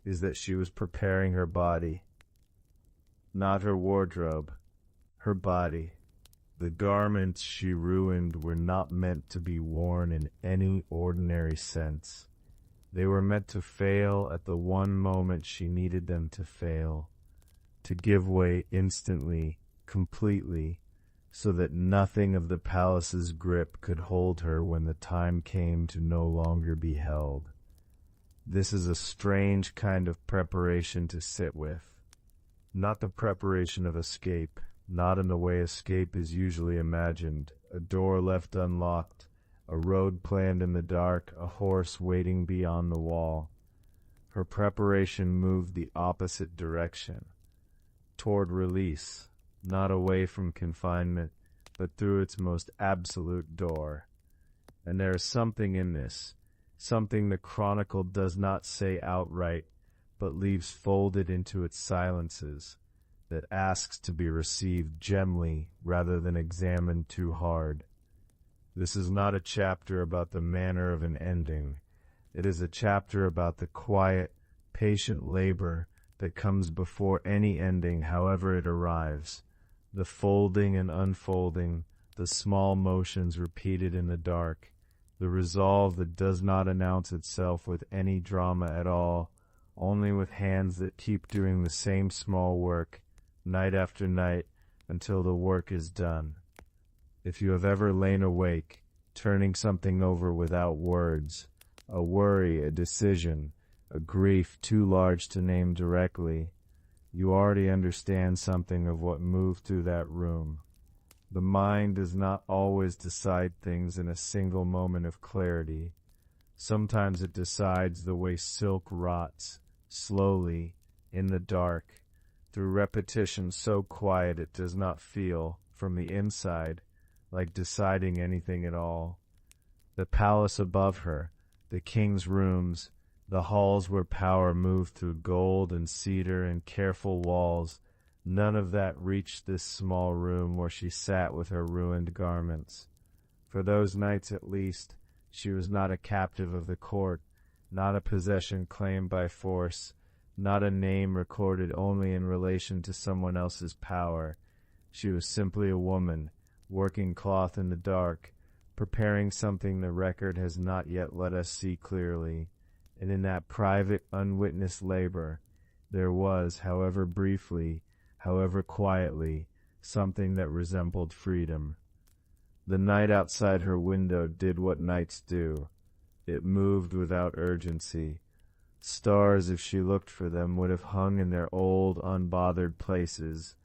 Speaker 2: is that she was preparing her body. Not her wardrobe, her body. The garments she ruined were not meant to be worn in any ordinary sense. They were meant to fail at the one moment she needed them to fail, to give way instantly, completely, so that nothing of the palace's grip could hold her when the time came to no longer be held. This is a strange kind of preparation to sit with. Not the preparation of escape, not in the way escape is usually imagined, a door left unlocked, a road planned in the dark, a horse waiting beyond the wall. Her preparation moved the opposite direction, toward release, not away from confinement, but through its most absolute door. And there is something in this, something the chronicle does not say outright, but leaves folded into its silences, that asks to be received gently rather than examined too hard. This is not a chapter about the manner of an ending. It is a chapter about the quiet, patient labor that comes before any ending, however it arrives. The folding and unfolding, the small motions repeated in the dark, the resolve that does not announce itself with any drama at all, only with hands that keep doing the same small work, night after night, until the work is done. If you have ever lain awake, turning something over without words, a worry, a decision, a grief too large to name directly, you already understand something of what moved through that room. The mind does not always decide things in a single moment of clarity. Sometimes it decides the way silk rots, slowly, in the dark, through repetition so quiet it does not feel, from the inside, like deciding anything at all. The palace above her, the king's rooms, the halls where power moved through gold and cedar and careful walls, none of that reached this small room where she sat with her ruined garments. For those nights at least, she was not a captive of the court, not a possession claimed by force, not a name recorded only in relation to someone else's power. She was simply a woman, working cloth in the dark, preparing something the record has not yet let us see clearly. And in that private, unwitnessed labor, there was, however briefly, however quietly, something that resembled freedom. The night outside her window did what nights do. It moved without urgency. Stars, if she looked for them, would have hung in their old, unbothered places.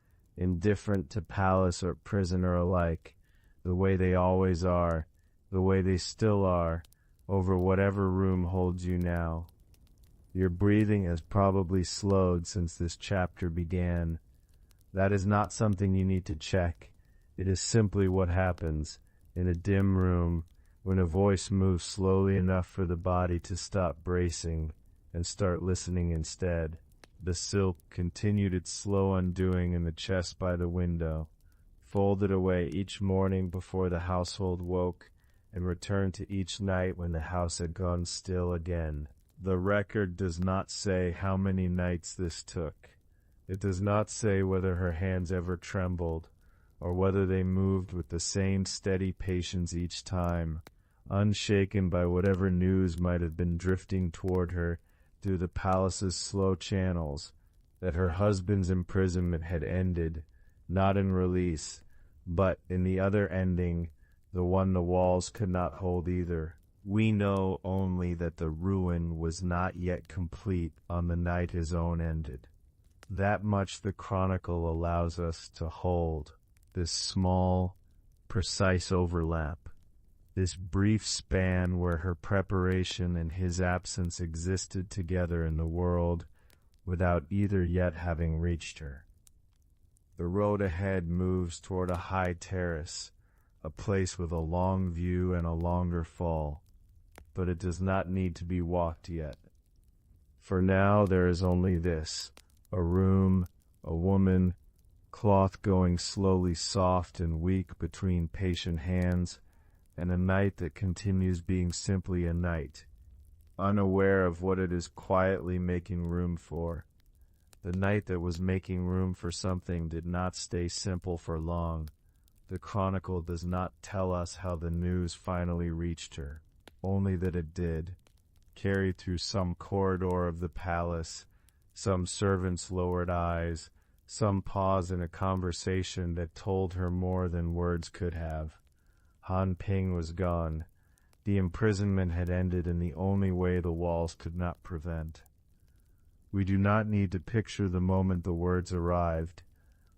Speaker 2: indifferent to palace or prisoner alike, the way they always are, the way they still are, over whatever room holds you now. Your breathing has probably slowed since this chapter began. That is not something you need to check. It is simply what happens in a dim room when a voice moves slowly enough for the body to stop bracing and start listening instead. The silk continued its slow undoing in the chest by the window, folded away each morning before the household woke, and returned to each night when the house had gone still again. The record does not say how many nights this took. It does not say whether her hands ever trembled, or whether they moved with the same steady patience each time, unshaken by whatever news might have been drifting toward her through the palace's slow channels, that her husband's imprisonment had ended, not in release, but in the other ending, the one the walls could not hold either. We know only that the ruin was not yet complete on the night his own ended. That much the chronicle allows us to hold, this small, precise overlap, this brief span where her preparation and his absence existed together in the world without either yet having reached her. The road ahead moves toward a high terrace, a place with a long view and a longer fall, but it does not need to be walked yet. For now there is only this, a room, a woman, cloth going slowly soft and weak between patient hands, and a night that continues being simply a night, unaware of what it is quietly making room for. The night that was making room for something did not stay simple for long. The chronicle does not tell us how the news finally reached her, only that it did, carried through some corridor of the palace, some servant's lowered eyes, some pause in a conversation that told her more than words could have. Han Ping was gone. The imprisonment had ended in the only way the walls could not prevent. We do not need to picture the moment the words arrived.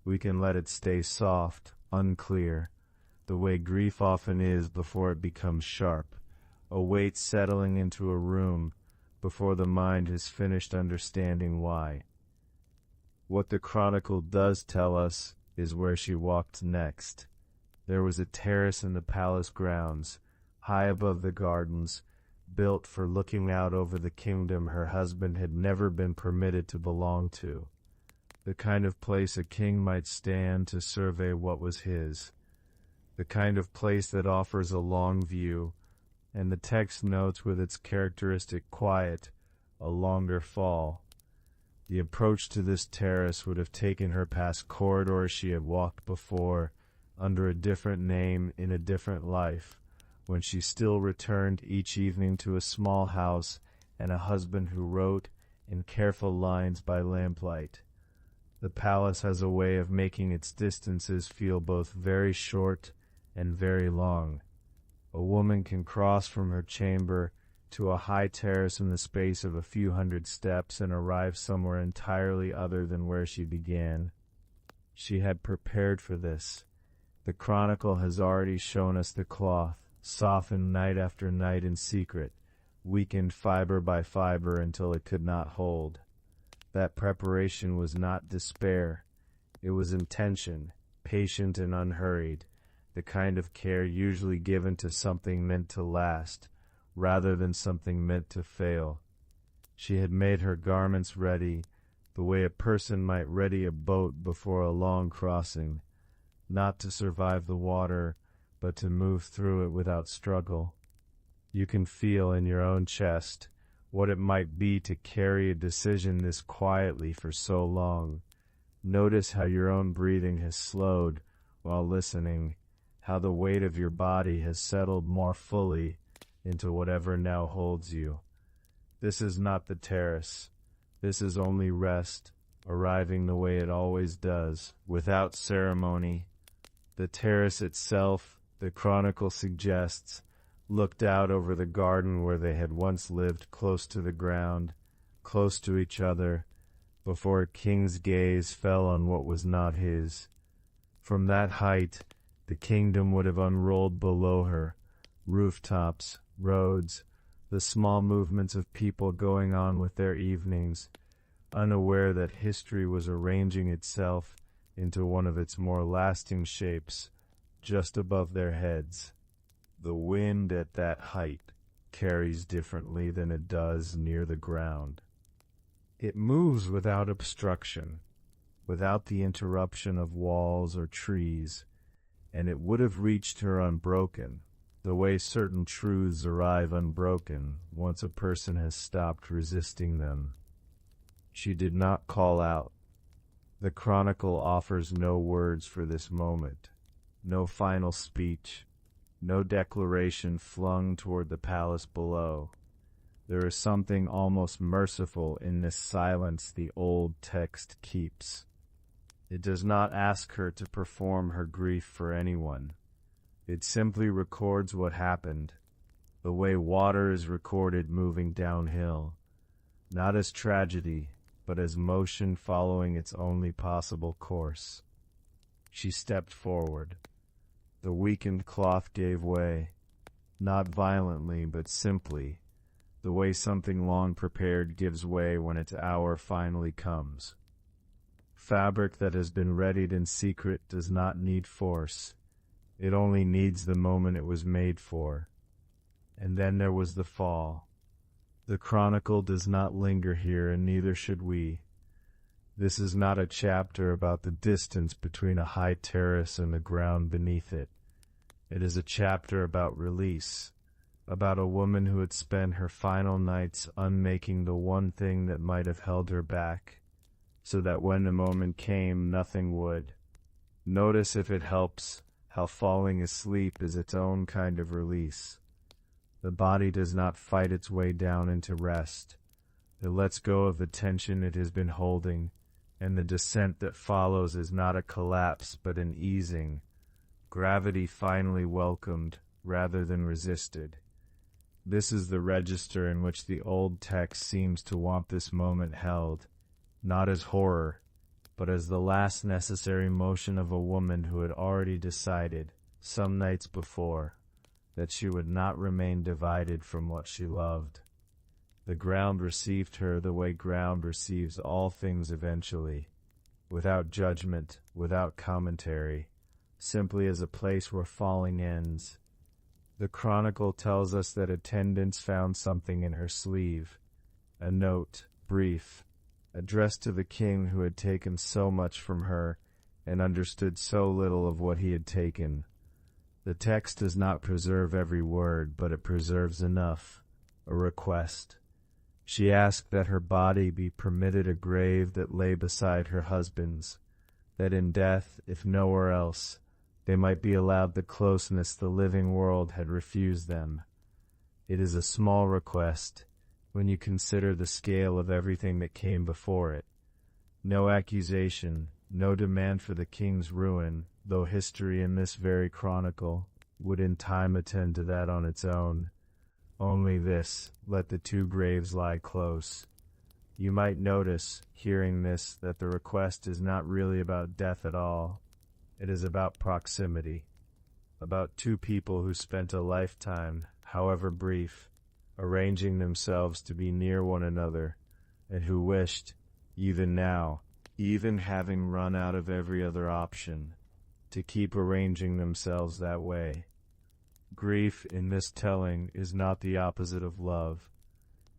Speaker 2: We can let it stay soft, unclear, the way grief often is before it becomes sharp, a weight settling into a room before the mind has finished understanding why. What the chronicle does tell us is where she walked next. There was a terrace in the palace grounds, high above the gardens, built for looking out over the kingdom her husband had never been permitted to belong to, the kind of place a king might stand to survey what was his, the kind of place that offers a long view, and the text notes with its characteristic quiet, a longer fall. The approach to this terrace would have taken her past corridors she had walked before, under a different name in a different life, when she still returned each evening to a small house and a husband who wrote in careful lines by lamplight. The palace has a way of making its distances feel both very short and very long. A woman can cross from her chamber to a high terrace in the space of a few hundred steps and arrive somewhere entirely other than where she began. She had prepared for this. The chronicle has already shown us the cloth, softened night after night in secret, weakened fiber by fiber until it could not hold. That preparation was not despair. It was intention, patient and unhurried, the kind of care usually given to something meant to last, rather than something meant to fail. She had made her garments ready, the way a person might ready a boat before a long crossing, not to survive the water, but to move through it without struggle. You can feel in your own chest what it might be to carry a decision this quietly for so long. Notice how your own breathing has slowed while listening, how the weight of your body has settled more fully into whatever now holds you. This is not the terrace. This is only rest, arriving the way it always does, without ceremony. The terrace itself, the chronicle suggests, looked out over the garden where they had once lived close to the ground, close to each other, before a king's gaze fell on what was not his. From that height, the kingdom would have unrolled below her, rooftops, roads, the small movements of people going on with their evenings, unaware that history was arranging itself into one of its more lasting shapes just above their heads. The wind at that height carries differently than it does near the ground. It moves without obstruction, without the interruption of walls or trees, and it would have reached her unbroken, the way certain truths arrive unbroken once a person has stopped resisting them. She did not call out. The chronicle offers no words for this moment, no final speech, no declaration flung toward the palace below. There is something almost merciful in this silence the old text keeps. It does not ask her to perform her grief for anyone. It simply records what happened, the way water is recorded moving downhill, not as tragedy, but as motion following its only possible course. She stepped forward. The weakened cloth gave way, not violently, but simply, the way something long prepared gives way when its hour finally comes. Fabric that has been readied in secret does not need force. It only needs the moment it was made for. And then there was the fall. The chronicle does not linger here, and neither should we. This is not a chapter about the distance between a high terrace and the ground beneath it. It is a chapter about release, about a woman who had spent her final nights unmaking the one thing that might have held her back, so that when the moment came, nothing would. Notice, if it helps, how falling asleep is its own kind of release. The body does not fight its way down into rest. It lets go of the tension it has been holding, and the descent that follows is not a collapse but an easing, gravity finally welcomed rather than resisted. This is the register in which the old text seems to want this moment held, not as horror, but as the last necessary motion of a woman who had already decided, some nights before, that she would not remain divided from what she loved. The ground received her the way ground receives all things eventually, without judgment, without commentary, simply as a place where falling ends. The chronicle tells us that attendants found something in her sleeve, a note, brief, addressed to the king who had taken so much from her and understood so little of what he had taken. The text does not preserve every word, but it preserves enough, a request. She asked that her body be permitted a grave that lay beside her husband's, that in death, if nowhere else, they might be allowed the closeness the living world had refused them. It is a small request, when you consider the scale of everything that came before it. No accusation, no demand for the king's ruin, though history in this very chronicle would in time attend to that on its own. Only this, let the two graves lie close. You might notice, hearing this, that the request is not really about death at all. It is about proximity, about two people who spent a lifetime, however brief, arranging themselves to be near one another, and who wished, even now, even having run out of every other option, to keep arranging themselves that way. Grief in this telling is not the opposite of love.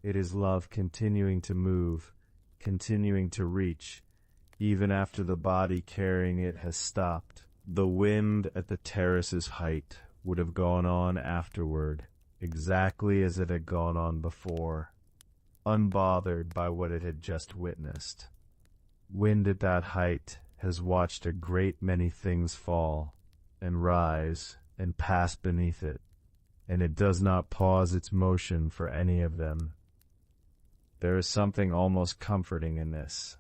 Speaker 2: It is love continuing to move, continuing to reach, even after the body carrying it has stopped. The wind at the terrace's height would have gone on afterward, exactly as it had gone on before, unbothered by what it had just witnessed. Wind at that height has watched a great many things fall, and rise, and pass beneath it, and it does not pause its motion for any of them. There is something almost comforting in this.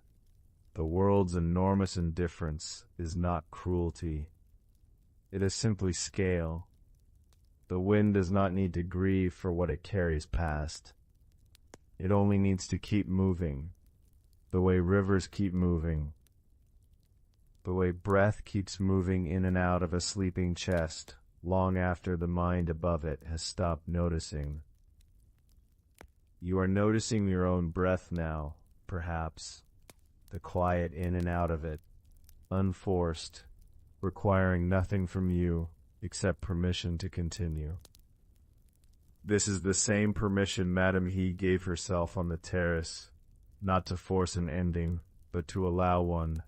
Speaker 2: The world's enormous indifference is not cruelty. It is simply scale. The wind does not need to grieve for what it carries past. It only needs to keep moving, the way rivers keep moving. the way breath keeps moving in and out of a sleeping chest, long after the mind above it has stopped noticing. You are noticing your own breath now, perhaps, the quiet in and out of it, unforced, requiring nothing from you except permission to continue. This is the same permission Madame He gave herself on the terrace, not to force an ending, but to allow one,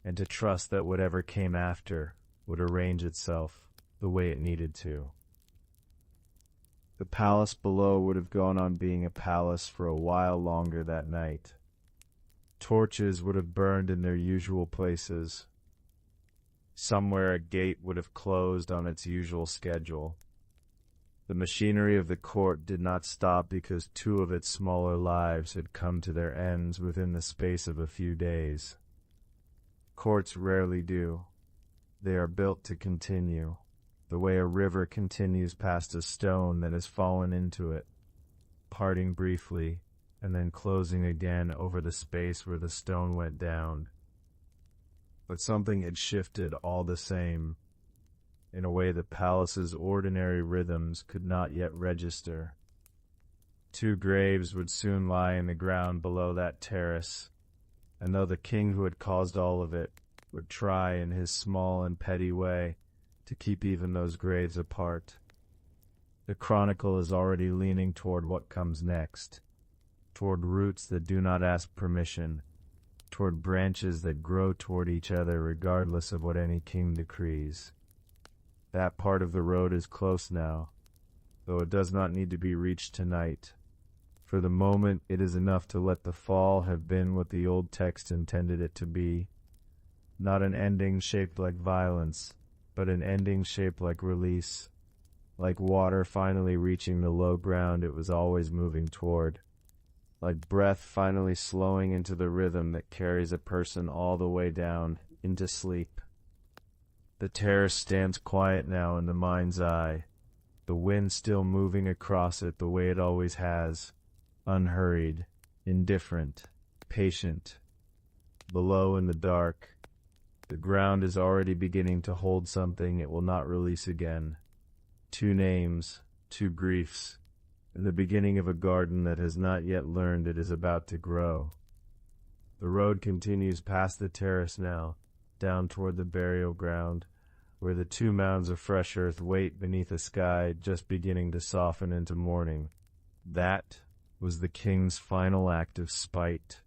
Speaker 2: and to trust that whatever came after would arrange itself the way it needed to. The palace below would have gone on being a palace for a while longer that night. Torches would have burned in their usual places. Somewhere a gate would have closed on its usual schedule. The machinery of the court did not stop because two of its smaller lives had come to their ends within the space of a few days. Courts rarely do. They are built to continue, the way a river continues past a stone that has fallen into it, parting briefly and then closing again over the space where the stone went down. But something had shifted all the same, in a way the palace's ordinary rhythms could not yet register. Two graves would soon lie in the ground below that terrace, and though the king who had caused all of it would try in his small and petty way to keep even those graves apart, the chronicle is already leaning toward what comes next, toward roots that do not ask permission, toward branches that grow toward each other regardless of what any king decrees. That part of the road is close now, though it does not need to be reached tonight. For the moment, it is enough to let the fall have been what the old text intended it to be. Not an ending shaped like violence, but an ending shaped like release, like water finally reaching the low ground it was always moving toward, like breath finally slowing into the rhythm that carries a person all the way down into sleep. The terrace stands quiet now in the mind's eye, the wind still moving across it the way it always has, unhurried, indifferent, patient. Below in the dark, the ground is already beginning to hold something it will not release again. Two names, two griefs, and the beginning of a garden that has not yet learned it is about to grow. The road continues past the terrace now, down toward the burial ground, where the two mounds of fresh earth wait beneath a sky just beginning to soften into morning. That was the king's final act of spite,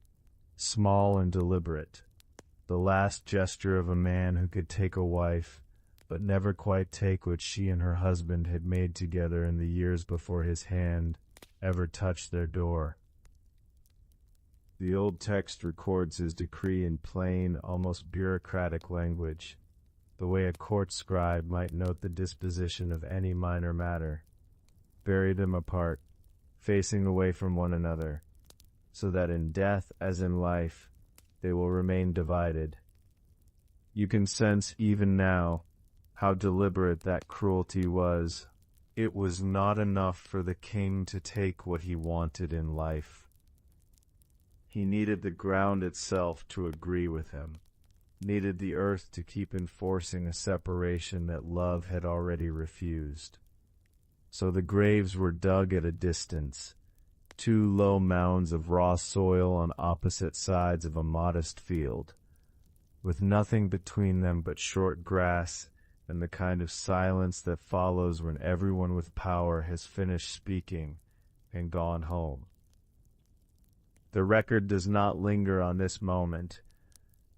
Speaker 2: small and deliberate, the last gesture of a man who could take a wife, but never quite take what she and her husband had made together in the years before his hand ever touched their door. The old text records his decree in plain, almost bureaucratic language, the way a court scribe might note the disposition of any minor matter. Bury them apart, facing away from one another, so that in death as in life they will remain divided. You can sense even now how deliberate that cruelty was. It was not enough for the king to take what he wanted in life. He needed the ground itself to agree with him, needed the earth to keep enforcing a separation that love had already refused. So the graves were dug at a distance, two low mounds of raw soil on opposite sides of a modest field, with nothing between them but short grass and the kind of silence that follows when everyone with power has finished speaking and gone home. The record does not linger on this moment.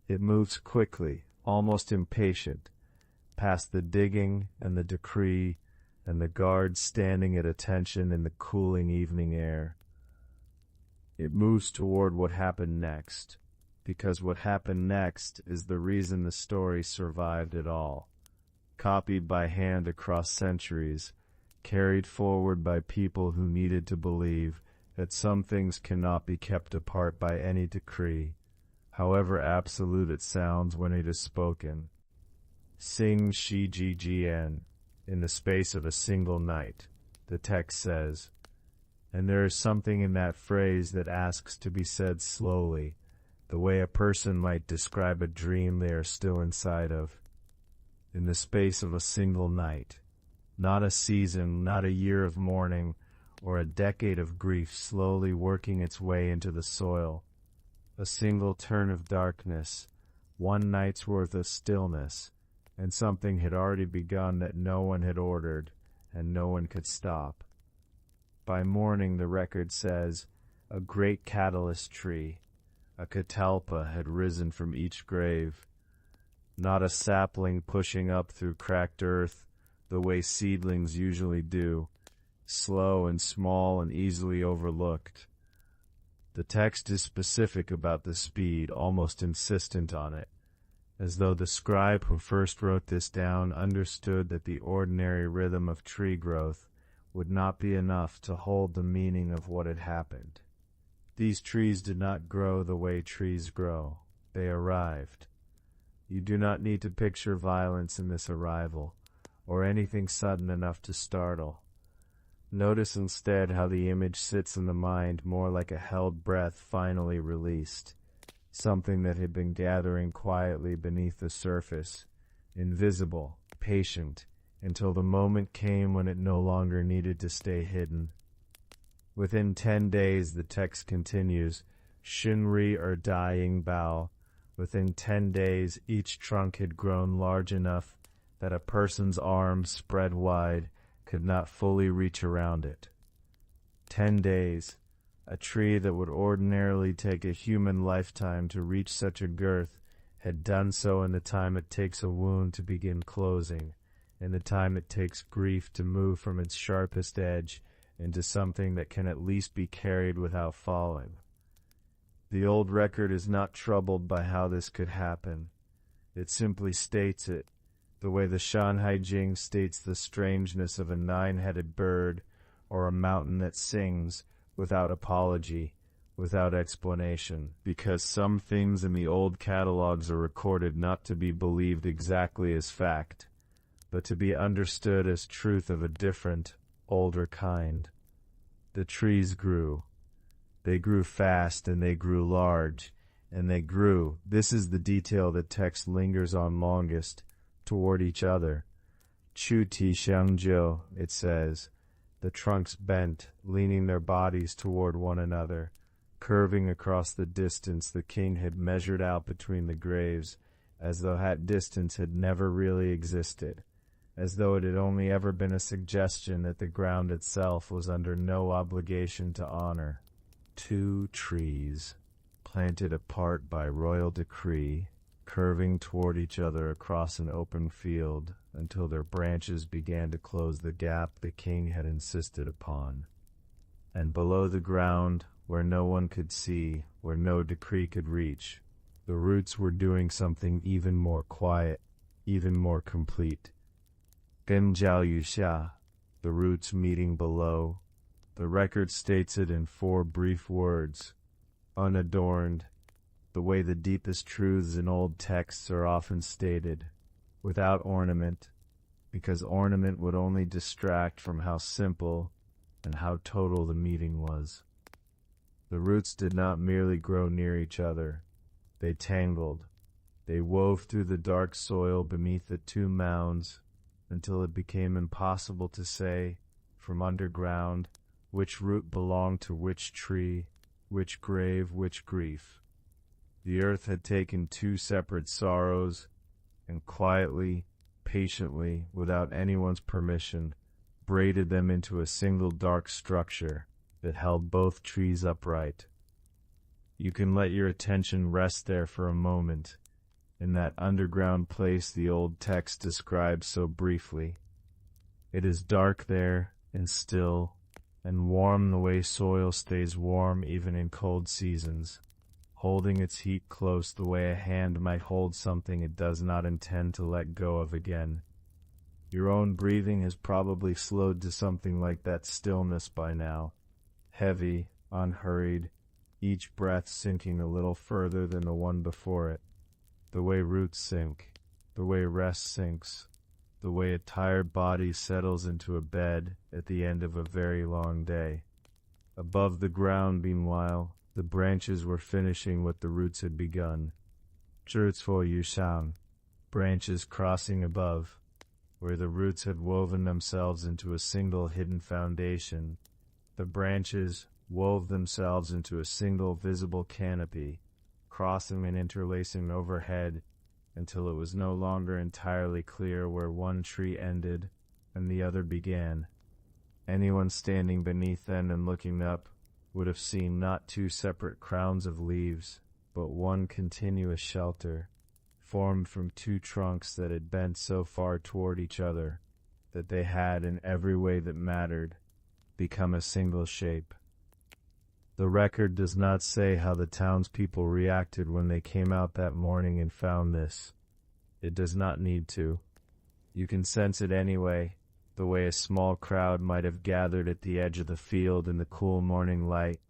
Speaker 2: It moves quickly, almost impatient, past the digging and the decree and the guards standing at attention in the cooling evening air. It moves toward what happened next, because what happened next is the reason the story survived at all, copied by hand across centuries, carried forward by people who needed to believe that some things cannot be kept apart by any decree, however absolute it sounds when it is spoken. Sing Shi Ji Jian, in the space of a single night, the text says, and there is something in that phrase that asks to be said slowly, the way a person might describe a dream they are still inside of. In the space of a single night, not a season, not a year of mourning, or a decade of grief slowly working its way into the soil. A single turn of darkness, one night's worth of stillness, and something had already begun that no one had ordered, and no one could stop. By morning, the record says, a great catalyst tree, a catalpa, had risen from each grave. Not a sapling pushing up through cracked earth, the way seedlings usually do, slow and small and easily overlooked. The text is specific about the speed, almost insistent on it, as though the scribe who first wrote this down understood that the ordinary rhythm of tree growth would not be enough to hold the meaning of what had happened. These trees did not grow the way trees grow. They arrived. You do not need to picture violence in this arrival, or anything sudden enough to startle. Notice instead how the image sits in the mind more like a held breath finally released, something that had been gathering quietly beneath the surface, invisible, patient, until the moment came when it no longer needed to stay hidden. Within 10 days, the text continues, Shunri or dying bough. Within 10 days, each trunk had grown large enough that a person's arms spread wide could not fully reach around it. 10 days, a tree that would ordinarily take a human lifetime to reach such a girth had done so in the time it takes a wound to begin closing, in the time it takes grief to move from its sharpest edge into something that can at least be carried without falling. The old record is not troubled by how this could happen. It simply states it, the way the Shanhai Jing states the strangeness of a 9-headed bird or a mountain that sings without apology, without explanation, because some things in the old catalogs are recorded not to be believed exactly as fact, but to be understood as truth of a different, older kind. The trees grew. They grew fast and they grew large, and they grew, this is the detail the text lingers on longest, toward each other. Chu Ti Xiangjiu, it says, the trunks bent, leaning their bodies toward one another, curving across the distance the king had measured out between the graves, as though that distance had never really existed, as though it had only ever been a suggestion that the ground itself was under no obligation to honor. 2 trees, planted apart by royal decree, curving toward each other across an open field until their branches began to close the gap the king had insisted upon. And below the ground, where no one could see, where no decree could reach, the roots were doing something even more quiet, even more complete. Genjiao Yuxia, the roots meeting below. The record states it in 4 brief words, unadorned, the way the deepest truths in old texts are often stated, without ornament, because ornament would only distract from how simple and how total the meeting was. The roots did not merely grow near each other. They tangled. They wove through the dark soil beneath the 2 mounds until it became impossible to say, from underground, which root belonged to which tree, which grave, which grief. The earth had taken 2 separate sorrows, and quietly, patiently, without anyone's permission, braided them into a single dark structure that held both trees upright. You can let your attention rest there for a moment, in that underground place the old text describes so briefly. It is dark there, and still, and warm the way soil stays warm even in cold seasons, holding its heat close the way a hand might hold something it does not intend to let go of again. Your own breathing has probably slowed to something like that stillness by now, heavy, unhurried, each breath sinking a little further than the one before it, the way roots sink, the way rest sinks, the way a tired body settles into a bed at the end of a very long day. Above the ground, meanwhile, The branches were finishing what the roots had begun. 枝错于上, branches crossing above, where the roots had woven themselves into a single hidden foundation. The branches wove themselves into a single visible canopy, crossing and interlacing overhead until it was no longer entirely clear where one tree ended and the other began. Anyone standing beneath them and looking up would have seen not two separate crowns of leaves, but one continuous shelter, formed from two trunks that had bent so far toward each other that they had, in every way that mattered, become a single shape. The record does not say how the townspeople reacted when they came out that morning and found this. It does not need to. You can sense it anyway, the way a small crowd might have gathered at the edge of the field in the cool morning light,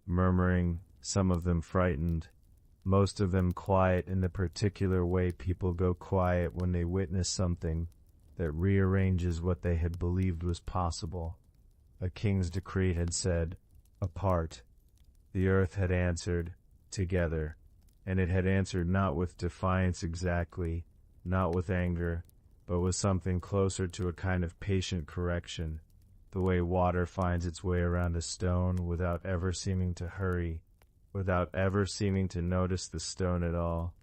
Speaker 2: murmuring, some of them frightened, most of them quiet in the particular way people go quiet when they witness something that rearranges what they had believed was possible. A king's decree had said, apart. The earth had answered, together, and it had answered not with defiance exactly, not with anger, but with something closer to a kind of patient correction, the way water finds its way around a stone without ever seeming to hurry, without ever seeming to notice the stone at all,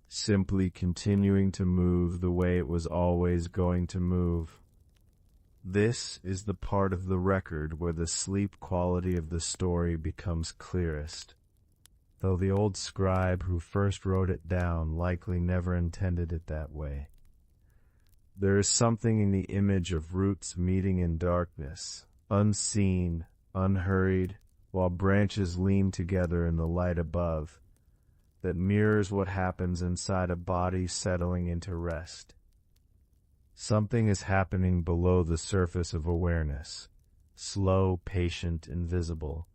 Speaker 2: simply continuing to move the way it was always going to move. This is the part of the record where the sleep quality of the story becomes clearest, though the old scribe who first wrote it down likely never intended it that way. There is something in the image of roots meeting in darkness, unseen, unhurried, while branches lean together in the light above, that mirrors what happens inside a body settling into rest. Something is happening below the surface of awareness, slow, patient, invisible,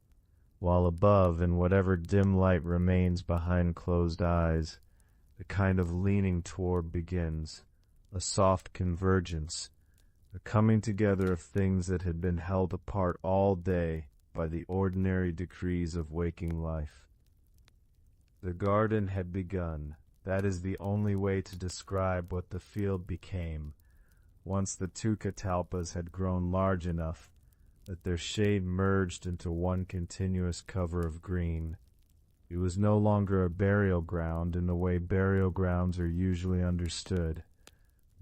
Speaker 2: while above, in whatever dim light remains behind closed eyes, the kind of leaning toward begins, a soft convergence, a coming together of things that had been held apart all day by the ordinary decrees of waking life. The garden had begun. That is the only way to describe what the field became, once the two catalpas had grown large enough that their shade merged into one continuous cover of green. It was no longer a burial ground in the way burial grounds are usually understood.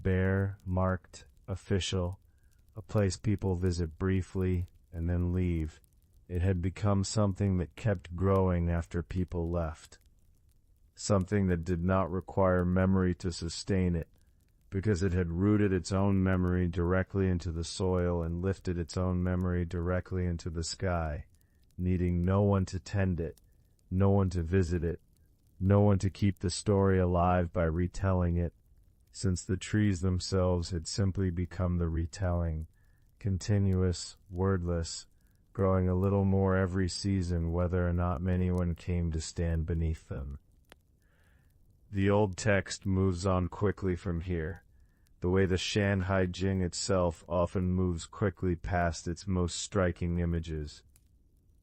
Speaker 2: Bare, marked, official, a place people visit briefly and then leave. It had become something that kept growing after people left. Something that did not require memory to sustain it, because it had rooted its own memory directly into the soil and lifted its own memory directly into the sky, needing no one to tend it, no one to visit it, no one to keep the story alive by retelling it, since the trees themselves had simply become the retelling, continuous, wordless, growing a little more every season whether or not anyone came to stand beneath them. The old text moves on quickly from here, the way the Shanhai Jing itself often moves quickly past its most striking images,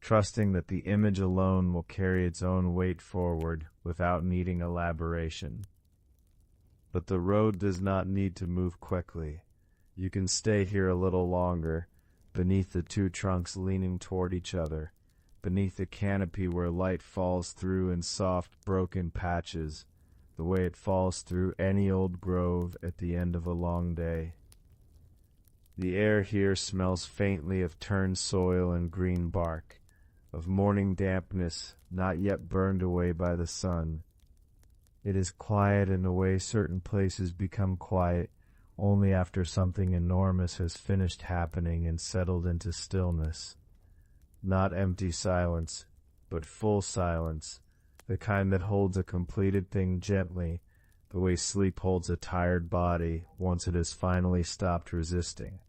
Speaker 2: trusting that the image alone will carry its own weight forward without needing elaboration. But the road does not need to move quickly. You can stay here a little longer, beneath the two trunks leaning toward each other, beneath the canopy where light falls through in soft, broken patches, the way it falls through any old grove at the end of a long day. The air here smells faintly of turned soil and green bark, of morning dampness not yet burned away by the sun. It is quiet in the way certain places become quiet only after something enormous has finished happening and settled into stillness. Not empty silence, but full silence, the kind that holds a completed thing gently, the way sleep holds a tired body once it has finally stopped resisting.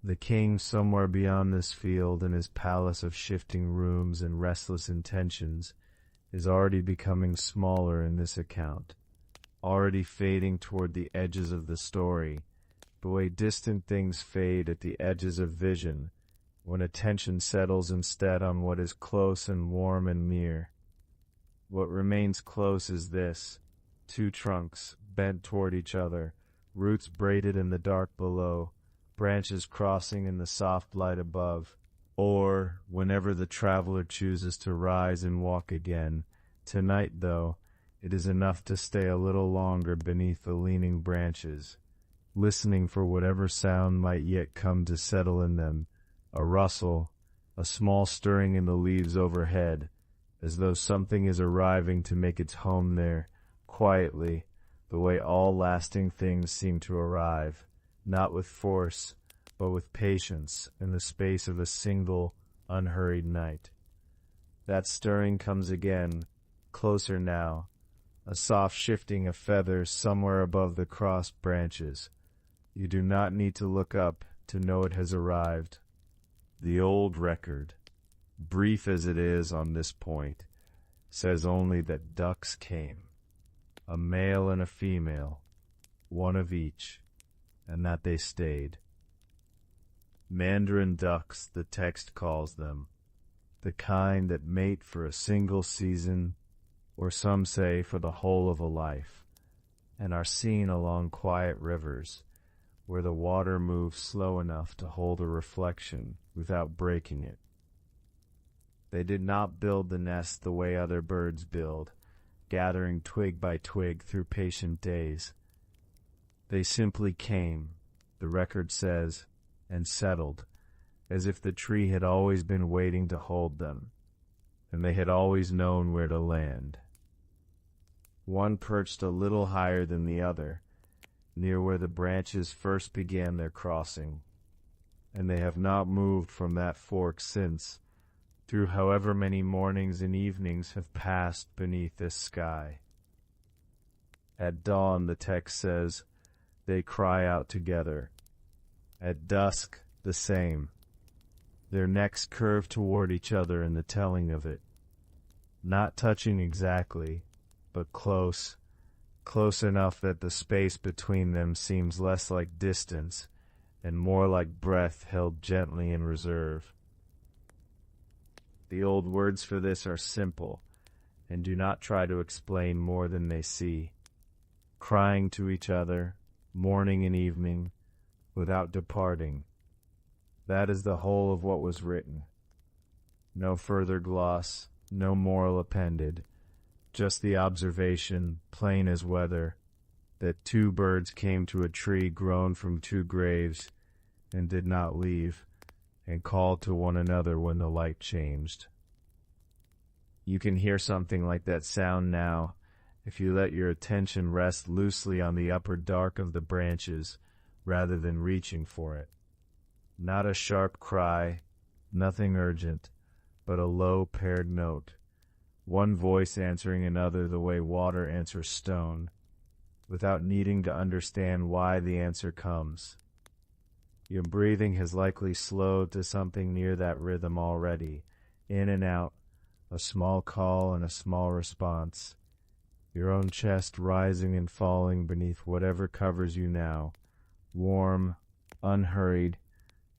Speaker 2: The king somewhere beyond this field in his palace of shifting rooms and restless intentions is already becoming smaller in this account, already fading toward the edges of the story, the way distant things fade at the edges of vision, when attention settles instead on what is close and warm and near. What remains close is this: two trunks bent toward each other, roots braided in the dark below, branches crossing in the soft light above. Or, whenever the traveler chooses to rise and walk again, tonight, though, it is enough to stay a little longer beneath the leaning branches, listening for whatever sound might yet come to settle in them, a rustle, a small stirring in the leaves overhead, as though something is arriving to make its home there, quietly, the way all lasting things seem to arrive, not with force, but with patience, in the space of a single, unhurried night. That stirring comes again, closer now, a soft shifting of feathers somewhere above the crossed branches. You do not need to look up to know it has arrived. The old record, brief as it is on this point, says only that ducks came, a male and a female, one of each, and that they stayed. Mandarin ducks, the text calls them, the kind that mate for a single season, or some say for the whole of a life, and are seen along quiet rivers, where the water moves slow enough to hold a reflection without breaking it. They did not build the nest the way other birds build, gathering twig by twig through patient days. They simply came, the record says, and settled, as if the tree had always been waiting to hold them, and they had always known where to land. One perched a little higher than the other, near where the branches first began their crossing, and they have not moved from that fork since, through however many mornings and evenings have passed beneath this sky. At dawn, the text says, they cry out together. At dusk, the same. Their necks curve toward each other in the telling of it, not touching exactly, but close, close enough that the space between them seems less like distance and more like breath held gently in reserve. The old words for this are simple, and do not try to explain more than they see. Crying to each other, morning and evening, without departing. That is the whole of what was written. No further gloss, no moral appended, just the observation, plain as weather, that two birds came to a tree grown from two graves, and did not leave, and called to one another when the light changed. You can hear something like that sound now, if you let your attention rest loosely on the upper dark of the branches, rather than reaching for it. Not a sharp cry, nothing urgent, but a low paired note, one voice answering another the way water answers stone, without needing to understand why the answer comes. Your breathing has likely slowed to something near that rhythm already, in and out, a small call and a small response, your own chest rising and falling beneath whatever covers you now, warm, unhurried,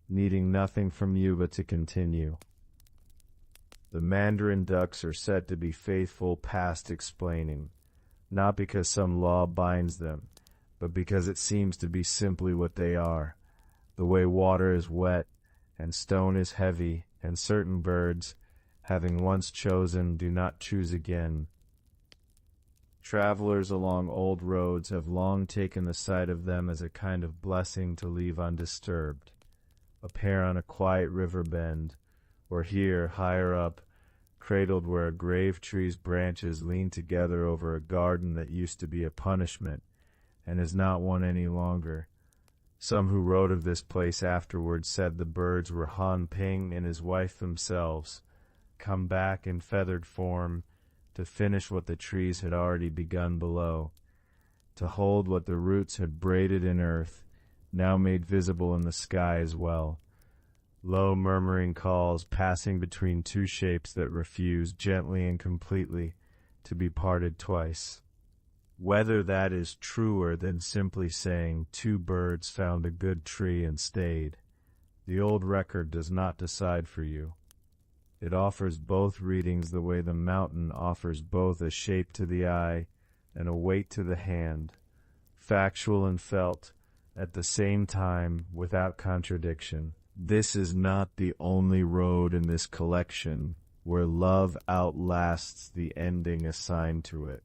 Speaker 2: needing nothing from you but to continue. The Mandarin ducks are said to be faithful past explaining, not because some law binds them, but because it seems to be simply what they are, the way water is wet, and stone is heavy, and certain birds, having once chosen, do not choose again. Travelers along old roads have long taken the sight of them as a kind of blessing to leave undisturbed. A pair on a quiet river bend, or here, higher up, cradled where a grave tree's branches lean together over a garden that used to be a punishment, and is not one any longer. Some who wrote of this place afterwards said the birds were Han Ping and his wife themselves, come back in feathered form, to finish what the trees had already begun below, to hold what the roots had braided in earth, now made visible in the sky as well. Low murmuring calls passing between two shapes that refuse gently and completely to be parted twice. Whether that is truer than simply saying two birds found a good tree and stayed, The old record does not decide for you. It offers both readings the way the mountain offers both a shape to the eye and a weight to the hand, factual and felt at the same time without contradiction. This is not the only road in this collection where love outlasts the ending assigned to it.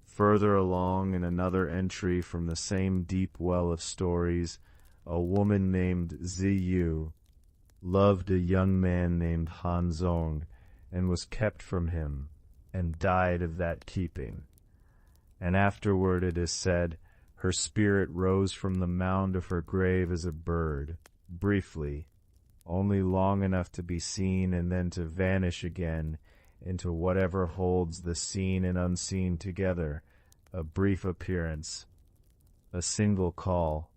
Speaker 2: Further along in another entry from the same deep well of stories, a woman named Ziyu loved a young man named Hanzong and was kept from him and died of that keeping. And afterward, it is said, her spirit rose from the mound of her grave as a bird, briefly, only long enough to be seen and then to vanish again into whatever holds the seen and unseen together, a brief appearance, a single call,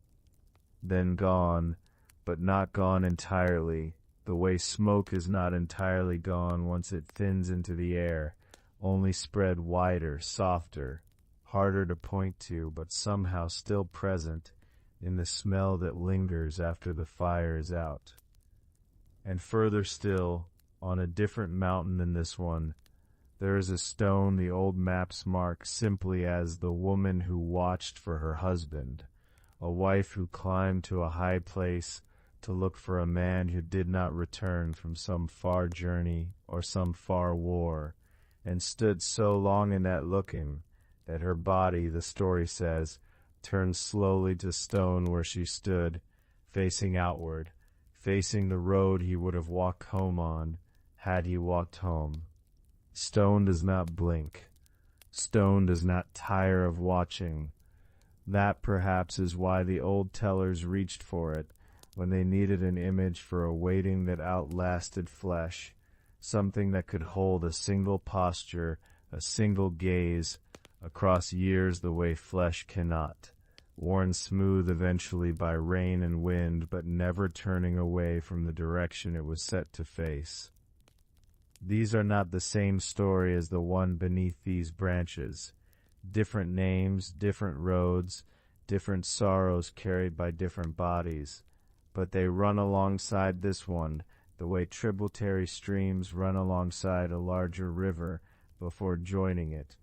Speaker 2: then gone, but not gone entirely, the way smoke is not entirely gone once it thins into the air, only spread wider, softer, harder to point to, but somehow still present in the smell that lingers after the fire is out. And further still, on a different mountain than this one, there is a stone the old maps mark simply as the woman who watched for her husband, a wife who climbed to a high place to look for a man who did not return from some far journey or some far war, and stood so long in that looking that her body, the story says, turned slowly to stone where she stood, facing outward, facing the road he would have walked home on, had he walked home. Stone does not blink. Stone does not tire of watching. That, perhaps, is why the old tellers reached for it when they needed an image for a waiting that outlasted flesh, something that could hold a single posture, a single gaze, across years the way flesh cannot, worn smooth eventually by rain and wind, but never turning away from the direction it was set to face. These are not the same story as the one beneath these branches. Different names, different roads, different sorrows carried by different bodies, but they run alongside this one the way tributary streams run alongside a larger river before joining it,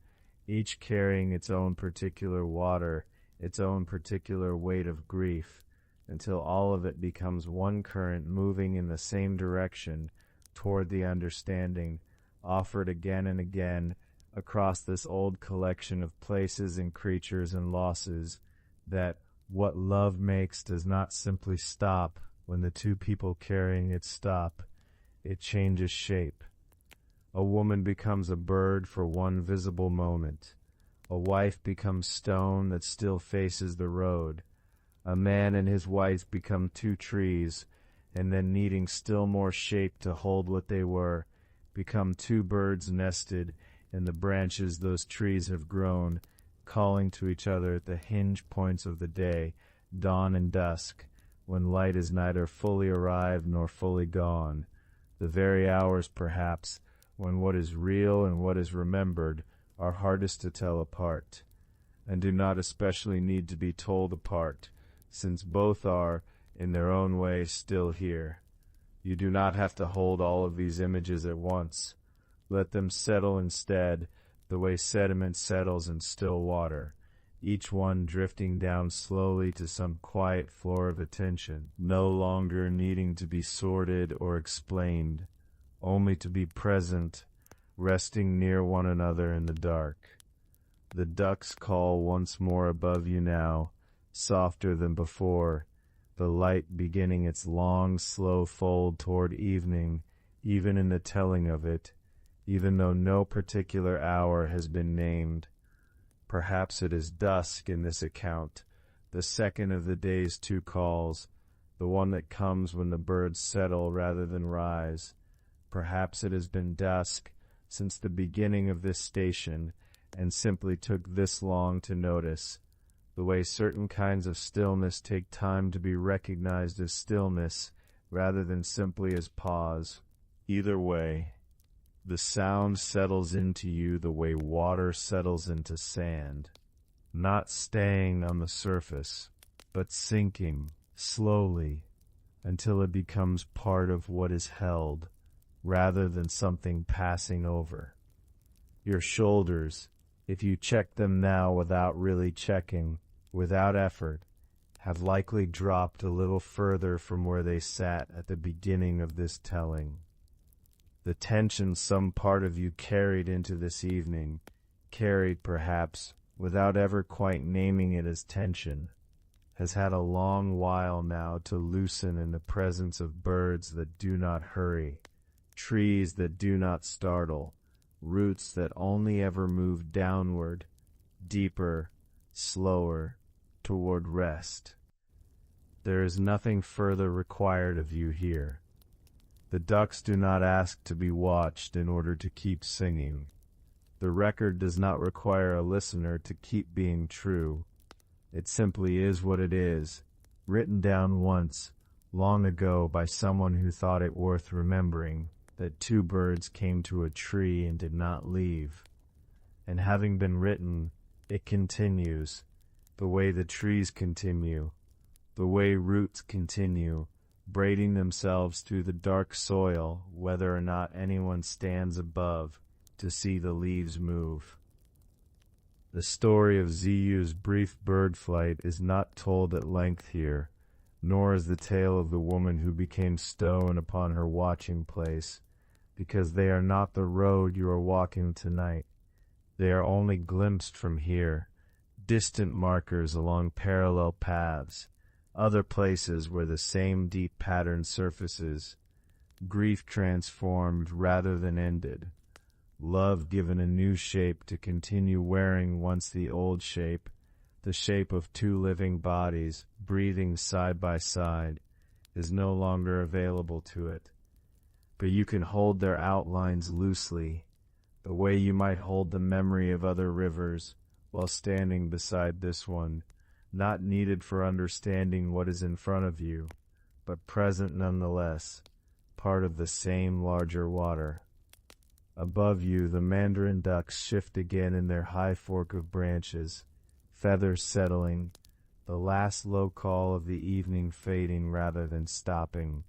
Speaker 2: each carrying its own particular water, its own particular weight of grief, until all of it becomes one current moving in the same direction toward the understanding, offered again and again across this old collection of places and creatures and losses, that what love makes does not simply stop when the two people carrying it stop. It changes shape. A woman becomes a bird for one visible moment. A wife becomes stone that still faces the road. A man and his wife become two trees, and then needing still more shape to hold what they were, become two birds nested in the branches those trees have grown, calling to each other at the hinge points of the day, dawn and dusk, when light is neither fully arrived nor fully gone, the very hours, perhaps, when what is real and what is remembered are hardest to tell apart, and do not especially need to be told apart, since both are, in their own way, still here. You do not have to hold all of these images at once. Let them settle instead, the way sediment settles in still water, each one drifting down slowly to some quiet floor of attention, no longer needing to be sorted or explained, only to be present, resting near one another in the dark. The ducks call once more above you now, softer than before, the light beginning its long, slow fold toward evening, even in the telling of it, even though no particular hour has been named. Perhaps it is dusk in this account, the second of the day's two calls, the one that comes when the birds settle rather than rise. Perhaps it has been dusk since the beginning of this station, and simply took this long to notice, the way certain kinds of stillness take time to be recognized as stillness rather than simply as pause. Either way, the sound settles into you the way water settles into sand, not staying on the surface, but sinking slowly, until it becomes part of what is held, rather than something passing over. Your shoulders, if you check them now without really checking, without effort, have likely dropped a little further from where they sat at the beginning of this telling. The tension some part of you carried into this evening, carried perhaps without ever quite naming it as tension, has had a long while now to loosen in the presence of birds that do not hurry, trees that do not startle, roots that only ever move downward, deeper, slower, toward rest. There is nothing further required of you here. The ducks do not ask to be watched in order to keep singing. The record does not require a listener to keep being true. It simply is what it is, written down once, long ago by someone who thought it worth remembering, that two birds came to a tree and did not leave. And having been written, it continues, the way the trees continue, the way roots continue, braiding themselves through the dark soil, whether or not anyone stands above to see the leaves move. The story of Ziyu's brief bird flight is not told at length here, nor is the tale of the woman who became stone upon her watching place, because they are not the road you are walking tonight. They are only glimpsed from here, distant markers along parallel paths, other places where the same deep pattern surfaces, grief transformed rather than ended, love given a new shape to continue wearing once the old shape, the shape of two living bodies breathing side by side, is no longer available to it. But you can hold their outlines loosely, the way you might hold the memory of other rivers while standing beside this one, not needed for understanding what is in front of you, but present nonetheless, part of the same larger water. Above you, the mandarin ducks shift again in their high fork of branches, feathers settling, the last low call of the evening fading rather than stopping,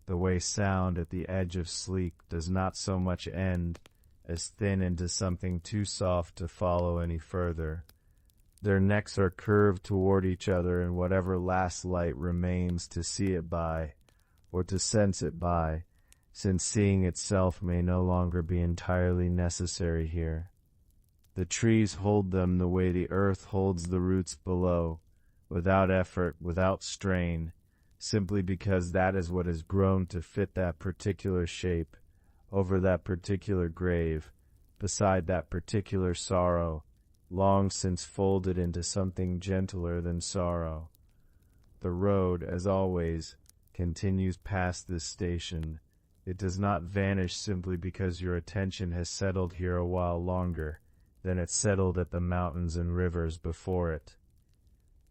Speaker 2: the way sound at the edge of sleep does not so much end as thin into something too soft to follow any further. Their necks are curved toward each other in whatever last light remains to see it by, or to sense it by, since seeing itself may no longer be entirely necessary here. The trees hold them the way the earth holds the roots below, without effort, without strain, simply because that is what has grown to fit that particular shape, over that particular grave, beside that particular sorrow, long since folded into something gentler than sorrow. The road, as always, continues past this station. It does not vanish simply because your attention has settled here a while longer than it settled at the mountains and rivers before it.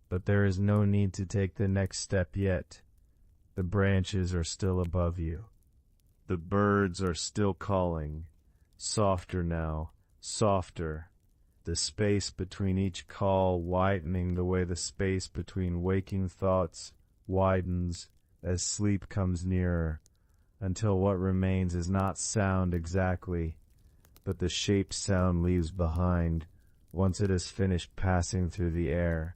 Speaker 2: But there is no need to take the next step yet. The branches are still above you. The birds are still calling, softer now, softer, the space between each call widening the way the space between waking thoughts widens as sleep comes nearer, until what remains is not sound exactly, but the shape sound leaves behind, once it has finished passing through the air,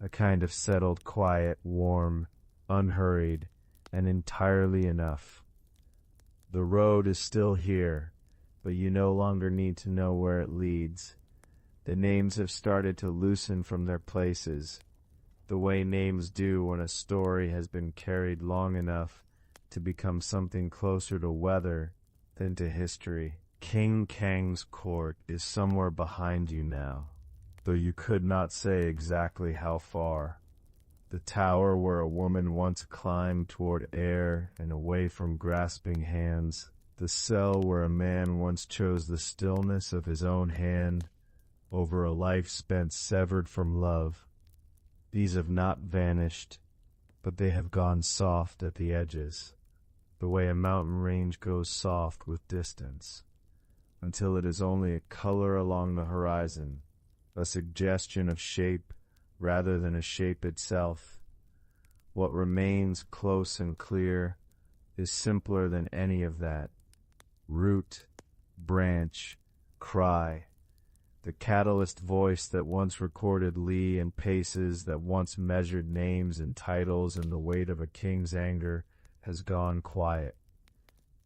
Speaker 2: a kind of settled quiet, warm, unhurried, and entirely enough. The road is still here, but you no longer need to know where it leads. The names have started to loosen from their places, the way names do when a story has been carried long enough to become something closer to weather than to history. King Kang's court is somewhere behind you now, though you could not say exactly how far. The tower where a woman once climbed toward air and away from grasping hands, the cell where a man once chose the stillness of his own hand over a life spent severed from love. These have not vanished, but they have gone soft at the edges, the way a mountain range goes soft with distance, until it is only a color along the horizon, a suggestion of shape rather than a shape itself. What remains close and clear is simpler than any of that. Root, branch, cry. The catalyst voice that once recorded li and paces, that once measured names and titles and the weight of a king's anger, has gone quiet.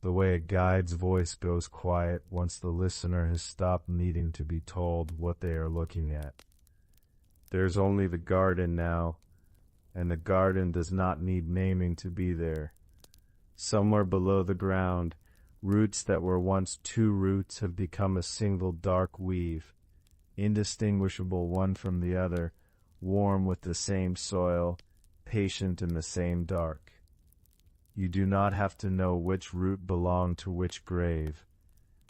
Speaker 2: The way a guide's voice goes quiet once the listener has stopped needing to be told what they are looking at. There's only the garden now, and the garden does not need naming to be there. Somewhere below the ground, roots that were once two roots have become a single dark weave, indistinguishable one from the other, warm with the same soil, patient in the same dark. You do not have to know which root belonged to which grave.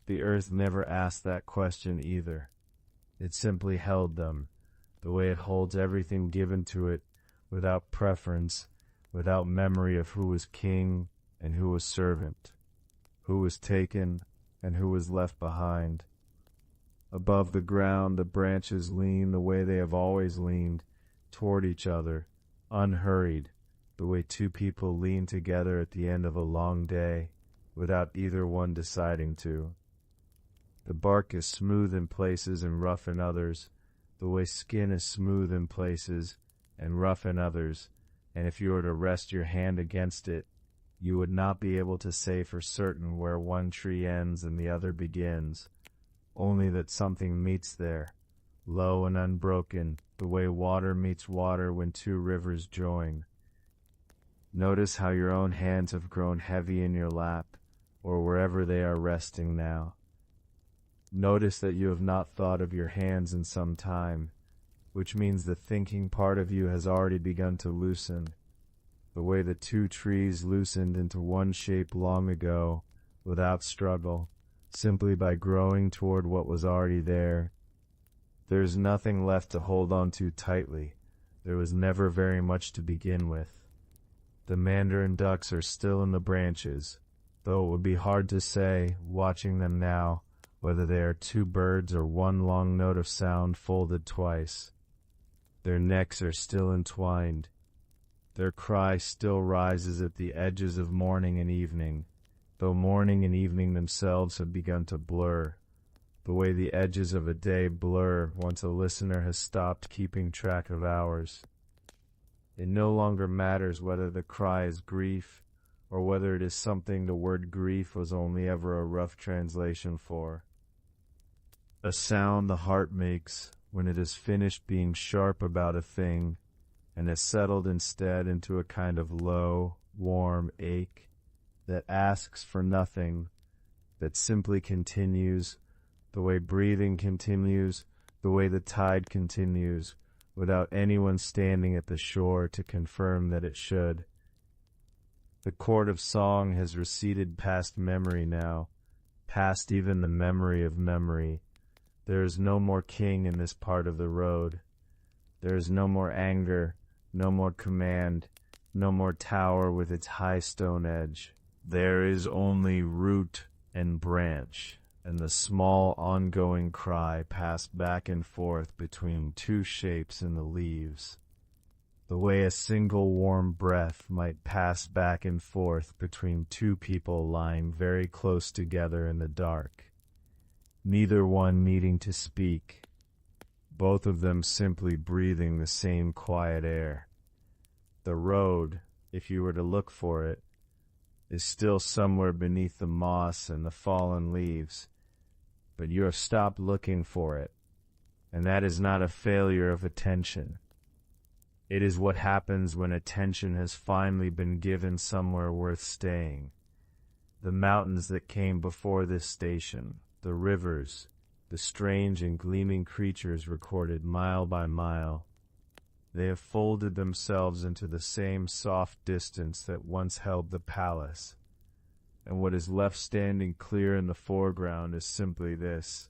Speaker 2: The earth never asked that question either. It simply held them, the way it holds everything given to it, without preference, without memory of who was king and who was servant, who was taken and who was left behind. Above the ground, the branches lean the way they have always leaned, toward each other, unhurried, the way two people lean together at the end of a long day, without either one deciding to. The bark is smooth in places and rough in others, the way skin is smooth in places and rough in others, and if you were to rest your hand against it, you would not be able to say for certain where one tree ends and the other begins, only that something meets there, low and unbroken, the way water meets water when two rivers join. Notice how your own hands have grown heavy in your lap, or wherever they are resting now. Notice that you have not thought of your hands in some time, which means the thinking part of you has already begun to loosen, the way the two trees loosened into one shape long ago, without struggle, simply by growing toward what was already there. There is nothing left to hold on to tightly. There was never very much to begin with. The mandarin ducks are still in the branches, though it would be hard to say, watching them now, whether they are two birds or one long note of sound folded twice. Their necks are still entwined. Their cry still rises at the edges of morning and evening, though morning and evening themselves have begun to blur, the way the edges of a day blur once a listener has stopped keeping track of hours. It no longer matters whether the cry is grief, or whether it is something the word grief was only ever a rough translation for. A sound the heart makes when it has finished being sharp about a thing, and has settled instead into a kind of low, warm ache that asks for nothing, that simply continues, the way breathing continues, the way the tide continues, without anyone standing at the shore to confirm that it should. The chord of song has receded past memory now, past even the memory of memory. There is no more king in this part of the road. There is no more anger, no more command, no more tower with its high stone edge. There is only root and branch, and the small ongoing cry passed back and forth between two shapes in the leaves, the way a single warm breath might pass back and forth between two people lying very close together in the dark, neither one needing to speak, both of them simply breathing the same quiet air. The road, if you were to look for it, is still somewhere beneath the moss and the fallen leaves, but you have stopped looking for it, and that is not a failure of attention. It is what happens when attention has finally been given somewhere worth staying. The mountains that came before this station, the rivers, the strange and gleaming creatures recorded mile by mile, they have folded themselves into the same soft distance that once held the palace, and what is left standing clear in the foreground is simply this: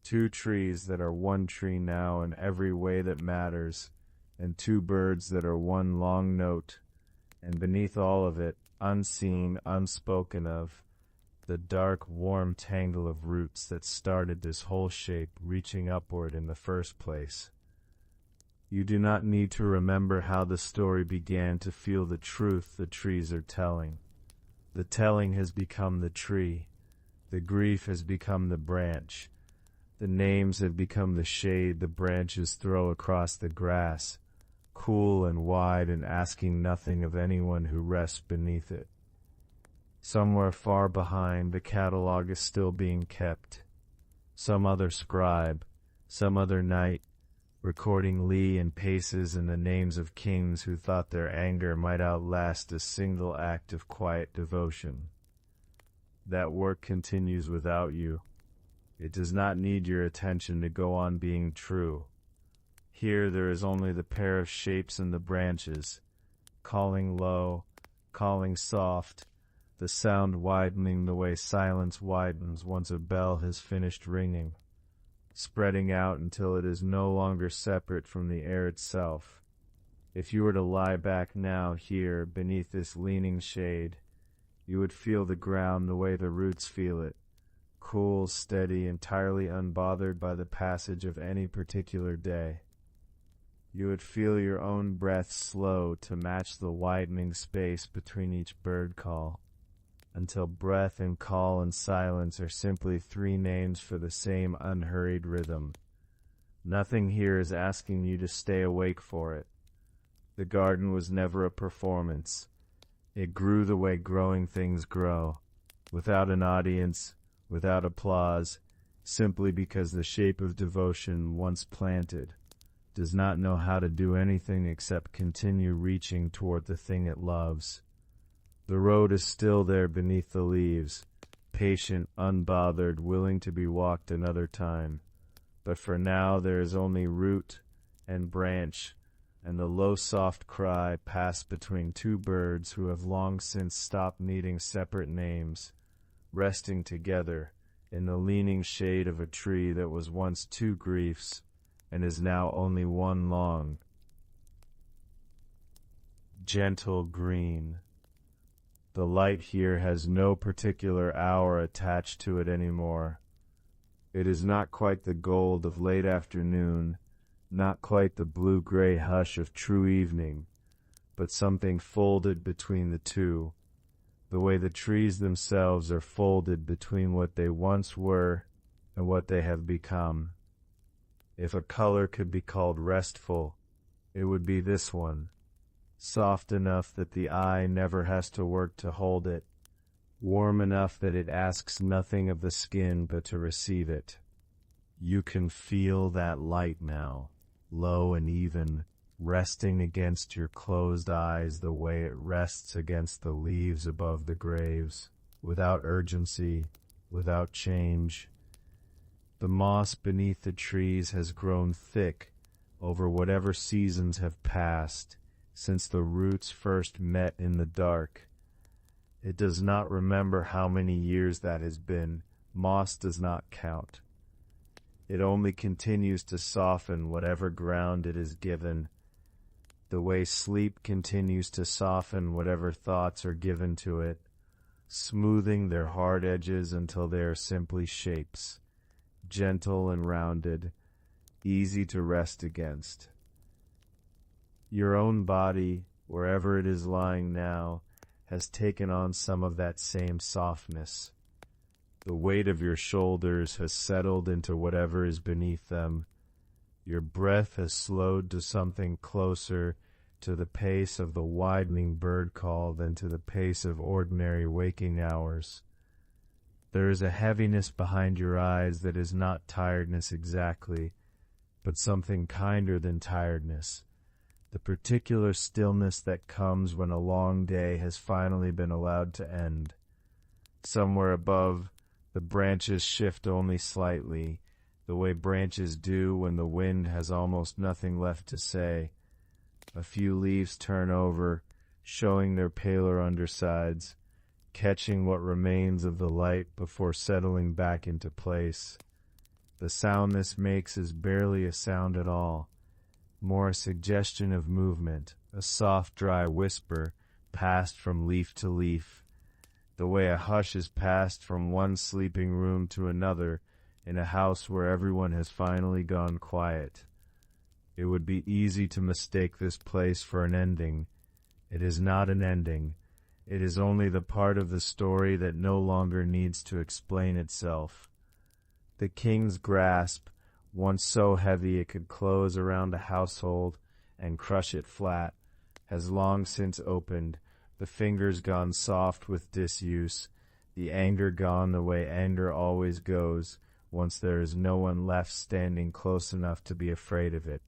Speaker 2: two trees that are one tree now in every way that matters, and two birds that are one long note, and beneath all of it, unseen, unspoken of, the dark, warm tangle of roots that started this whole shape reaching upward in the first place. You do not need to remember how the story began to feel the truth the trees are telling. The telling has become the tree. The grief has become the branch. The names have become the shade the branches throw across the grass, cool and wide and asking nothing of anyone who rests beneath it. Somewhere far behind, the catalog is still being kept. Some other scribe, some other night, recording li and paces and the names of kings who thought their anger might outlast a single act of quiet devotion. That work continues without you. It does not need your attention to go on being true. Here there is only the pair of shapes in the branches, calling low, calling soft, the sound widening the way silence widens once a bell has finished ringing, spreading out until it is no longer separate from the air itself. If you were to lie back now here beneath this leaning shade, you would feel the ground the way the roots feel it, cool, steady, entirely unbothered by the passage of any particular day. You would feel your own breath slow to match the widening space between each bird call, until breath and call and silence are simply three names for the same unhurried rhythm. Nothing here is asking you to stay awake for it. The garden was never a performance. It grew the way growing things grow, without an audience, without applause, simply because the shape of devotion once planted does not know how to do anything except continue reaching toward the thing it loves. The road is still there beneath the leaves, patient, unbothered, willing to be walked another time. But for now there is only root and branch, and the low soft cry passed between two birds who have long since stopped needing separate names, resting together in the leaning shade of a tree that was once two griefs and is now only one long, gentle green. The light here has no particular hour attached to it anymore. It is not quite the gold of late afternoon, not quite the blue-gray hush of true evening, but something folded between the two, the way the trees themselves are folded between what they once were and what they have become. If a color could be called restful, it would be this one, soft enough that the eye never has to work to hold it, warm enough that it asks nothing of the skin but to receive it. You can feel that light now, low and even, resting against your closed eyes the way it rests against the leaves above the graves, without urgency, without change. The moss beneath the trees has grown thick over whatever seasons have passed since the roots first met in the dark. It does not remember how many years that has been. Moss does not count. It only continues to soften whatever ground it is given, the way sleep continues to soften whatever thoughts are given to it, smoothing their hard edges until they are simply shapes, gentle and rounded, easy to rest against. Your own body, wherever it is lying now, has taken on some of that same softness. The weight of your shoulders has settled into whatever is beneath them. Your breath has slowed to something closer to the pace of the widening bird call than to the pace of ordinary waking hours. There is a heaviness behind your eyes that is not tiredness exactly, but something kinder than tiredness, the particular stillness that comes when a long day has finally been allowed to end. Somewhere above, the branches shift only slightly, the way branches do when the wind has almost nothing left to say. A few leaves turn over, showing their paler undersides, catching what remains of the light before settling back into place. The sound this makes is barely a sound at all, more a suggestion of movement, a soft, dry whisper passed from leaf to leaf, the way a hush is passed from one sleeping room to another in a house where everyone has finally gone quiet. It would be easy to mistake this place for an ending. It is not an ending. It is only the part of the story that no longer needs to explain itself. The king's grasp, once so heavy it could close around a household and crush it flat, has long since opened, the fingers gone soft with disuse, the anger gone the way anger always goes, once there is no one left standing close enough to be afraid of it.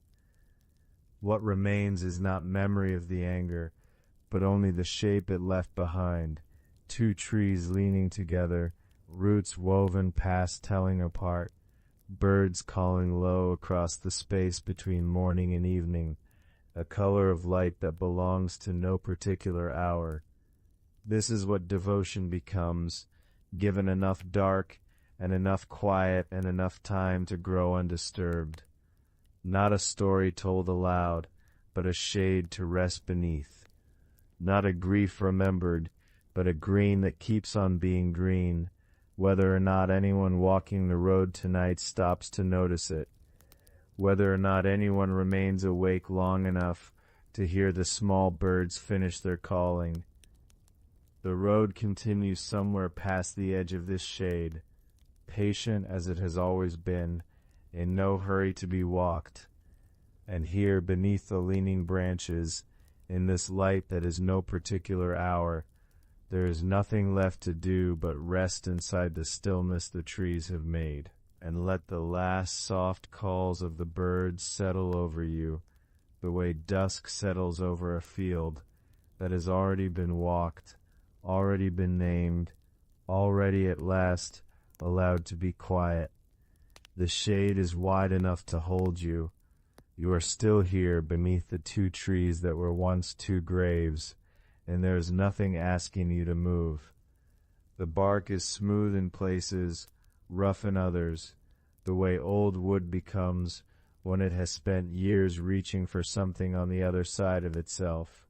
Speaker 2: What remains is not memory of the anger, but only the shape it left behind, two trees leaning together, roots woven past telling apart, birds calling low across the space between morning and evening, a color of light that belongs to no particular hour. This is what devotion becomes, given enough dark and enough quiet and enough time to grow undisturbed. Not a story told aloud, but a shade to rest beneath. Not a grief remembered, but a green that keeps on being green, whether or not anyone walking the road tonight stops to notice it, whether or not anyone remains awake long enough to hear the small birds finish their calling. The road continues somewhere past the edge of this shade, patient as it has always been, in no hurry to be walked. And here, beneath the leaning branches, in this light that is no particular hour, there is nothing left to do but rest inside the stillness the trees have made, and let the last soft calls of the birds settle over you, the way dusk settles over a field that has already been walked, already been named, already at last allowed to be quiet. The shade is wide enough to hold you. You are still here beneath the two trees that were once two graves, and there is nothing asking you to move. The bark is smooth in places, rough in others, the way old wood becomes when it has spent years reaching for something on the other side of itself.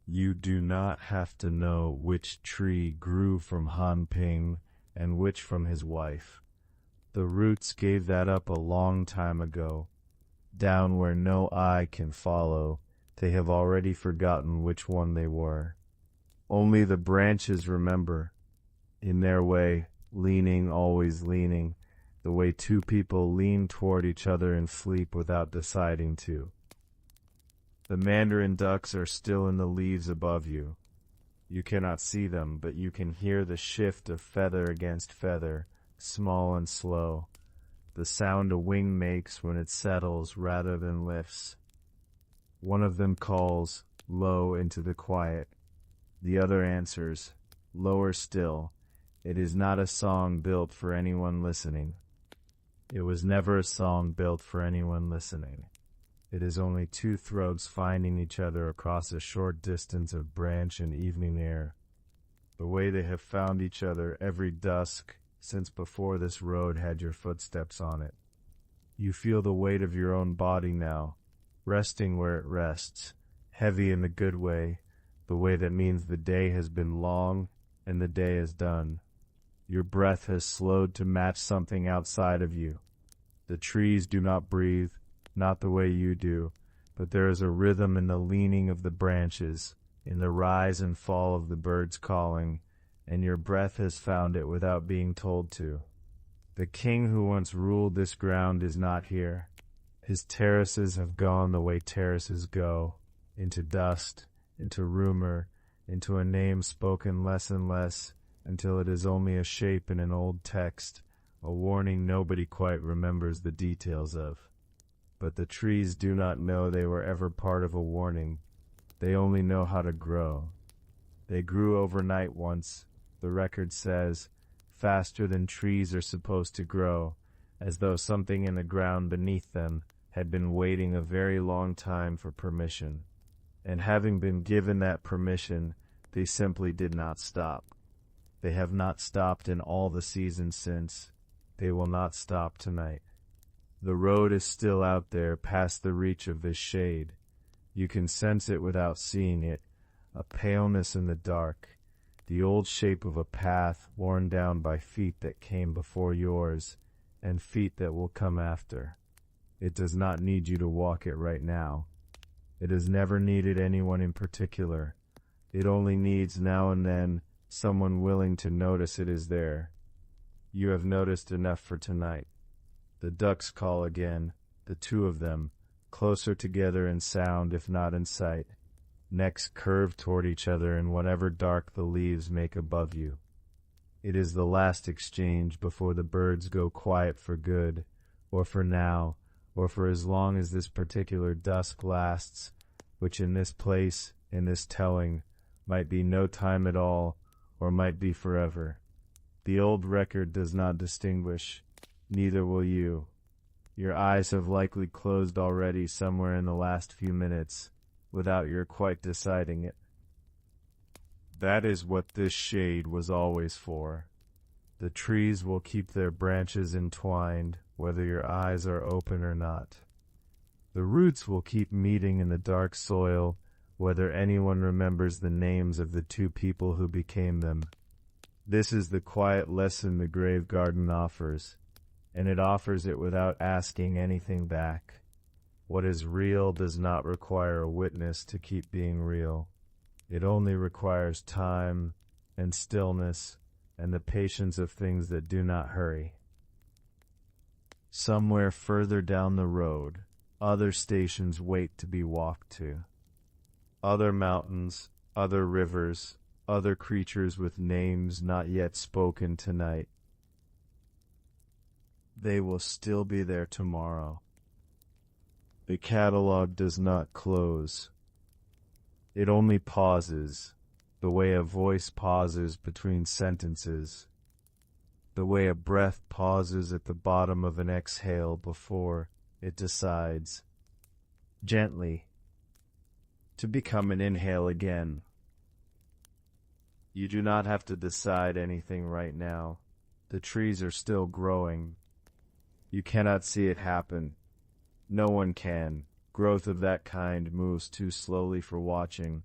Speaker 2: You do not have to know which tree grew from Han Ping and which from his wife. The roots gave that up a long time ago. Down where no eye can follow, they have already forgotten which one they were. Only the branches remember, in their way, leaning, always leaning, the way two people lean toward each other in sleep without deciding to. The mandarin ducks are still in the leaves above you. You cannot see them, but you can hear the shift of feather against feather, small and slow, the sound a wing makes when it settles rather than lifts. One of them calls, low into the quiet. The other answers, lower still. It is not a song built for anyone listening. It was never a song built for anyone listening. It is only two throats finding each other across a short distance of branch and evening air, the way they have found each other every dusk since before this road had your footsteps on it. You feel the weight of your own body now, resting where it rests, heavy in the good way, the way that means the day has been long and the day is done. Your breath has slowed to match something outside of you. The trees do not breathe, not the way you do, but there is a rhythm in the leaning of the branches, in the rise and fall of the birds calling, and your breath has found it without being told to. The king who once ruled this ground is not here. His terraces have gone the way terraces go, into dust, into rumor, into a name spoken less and less, until it is only a shape in an old text, a warning nobody quite remembers the details of. But the trees do not know they were ever part of a warning. They only know how to grow. They grew overnight once, the record says, faster than trees are supposed to grow, as though something in the ground beneath them had been waiting a very long time for permission. And having been given that permission, they simply did not stop. They have not stopped in all the seasons since. They will not stop tonight. The road is still out there past the reach of this shade. You can sense it without seeing it, a paleness in the dark, the old shape of a path worn down by feet that came before yours, and feet that will come after. It does not need you to walk it right now. It has never needed anyone in particular. It only needs now and then someone willing to notice it is there. You have noticed enough for tonight. The ducks call again, the two of them, closer together in sound if not in sight, necks curved toward each other in whatever dark the leaves make above you. It is the last exchange before the birds go quiet for good, or for now, or for as long as this particular dusk lasts, which in this place, in this telling, might be no time at all, or might be forever. The old record does not distinguish, neither will you. Your eyes have likely closed already somewhere in the last few minutes, without your quite deciding it. That is what this shade was always for. The trees will keep their branches entwined, whether your eyes are open or not. The roots will keep meeting in the dark soil, whether anyone remembers the names of the two people who became them. This is the quiet lesson the grave garden offers, and it offers it without asking anything back. What is real does not require a witness to keep being real. It only requires time and stillness and the patience of things that do not hurry. Somewhere further down the road, other stations wait to be walked to. Other mountains, other rivers, other creatures with names not yet spoken tonight. They will still be there tomorrow. The catalog does not close. It only pauses, the way a voice pauses between sentences, the way a breath pauses at the bottom of an exhale before it decides, gently, to become an inhale again. You do not have to decide anything right now. The trees are still growing. You cannot see it happen. No one can. Growth of that kind moves too slowly for watching.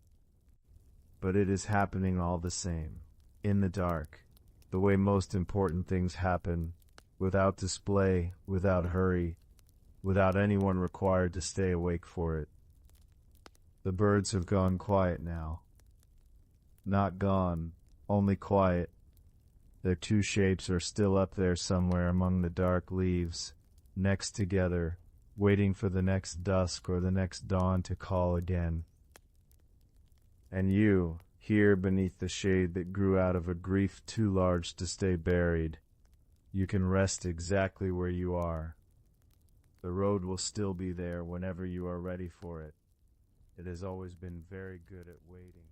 Speaker 2: But it is happening all the same, in the dark, the way most important things happen, without display, without hurry, without anyone required to stay awake for it. The birds have gone quiet now. Not gone, only quiet. Their two shapes are still up there somewhere among the dark leaves, next together, waiting for the next dusk or the next dawn to call again. And you, here beneath the shade that grew out of a grief too large to stay buried, you can rest exactly where you are. The road will still be there whenever you are ready for it. It has always been very good at waiting.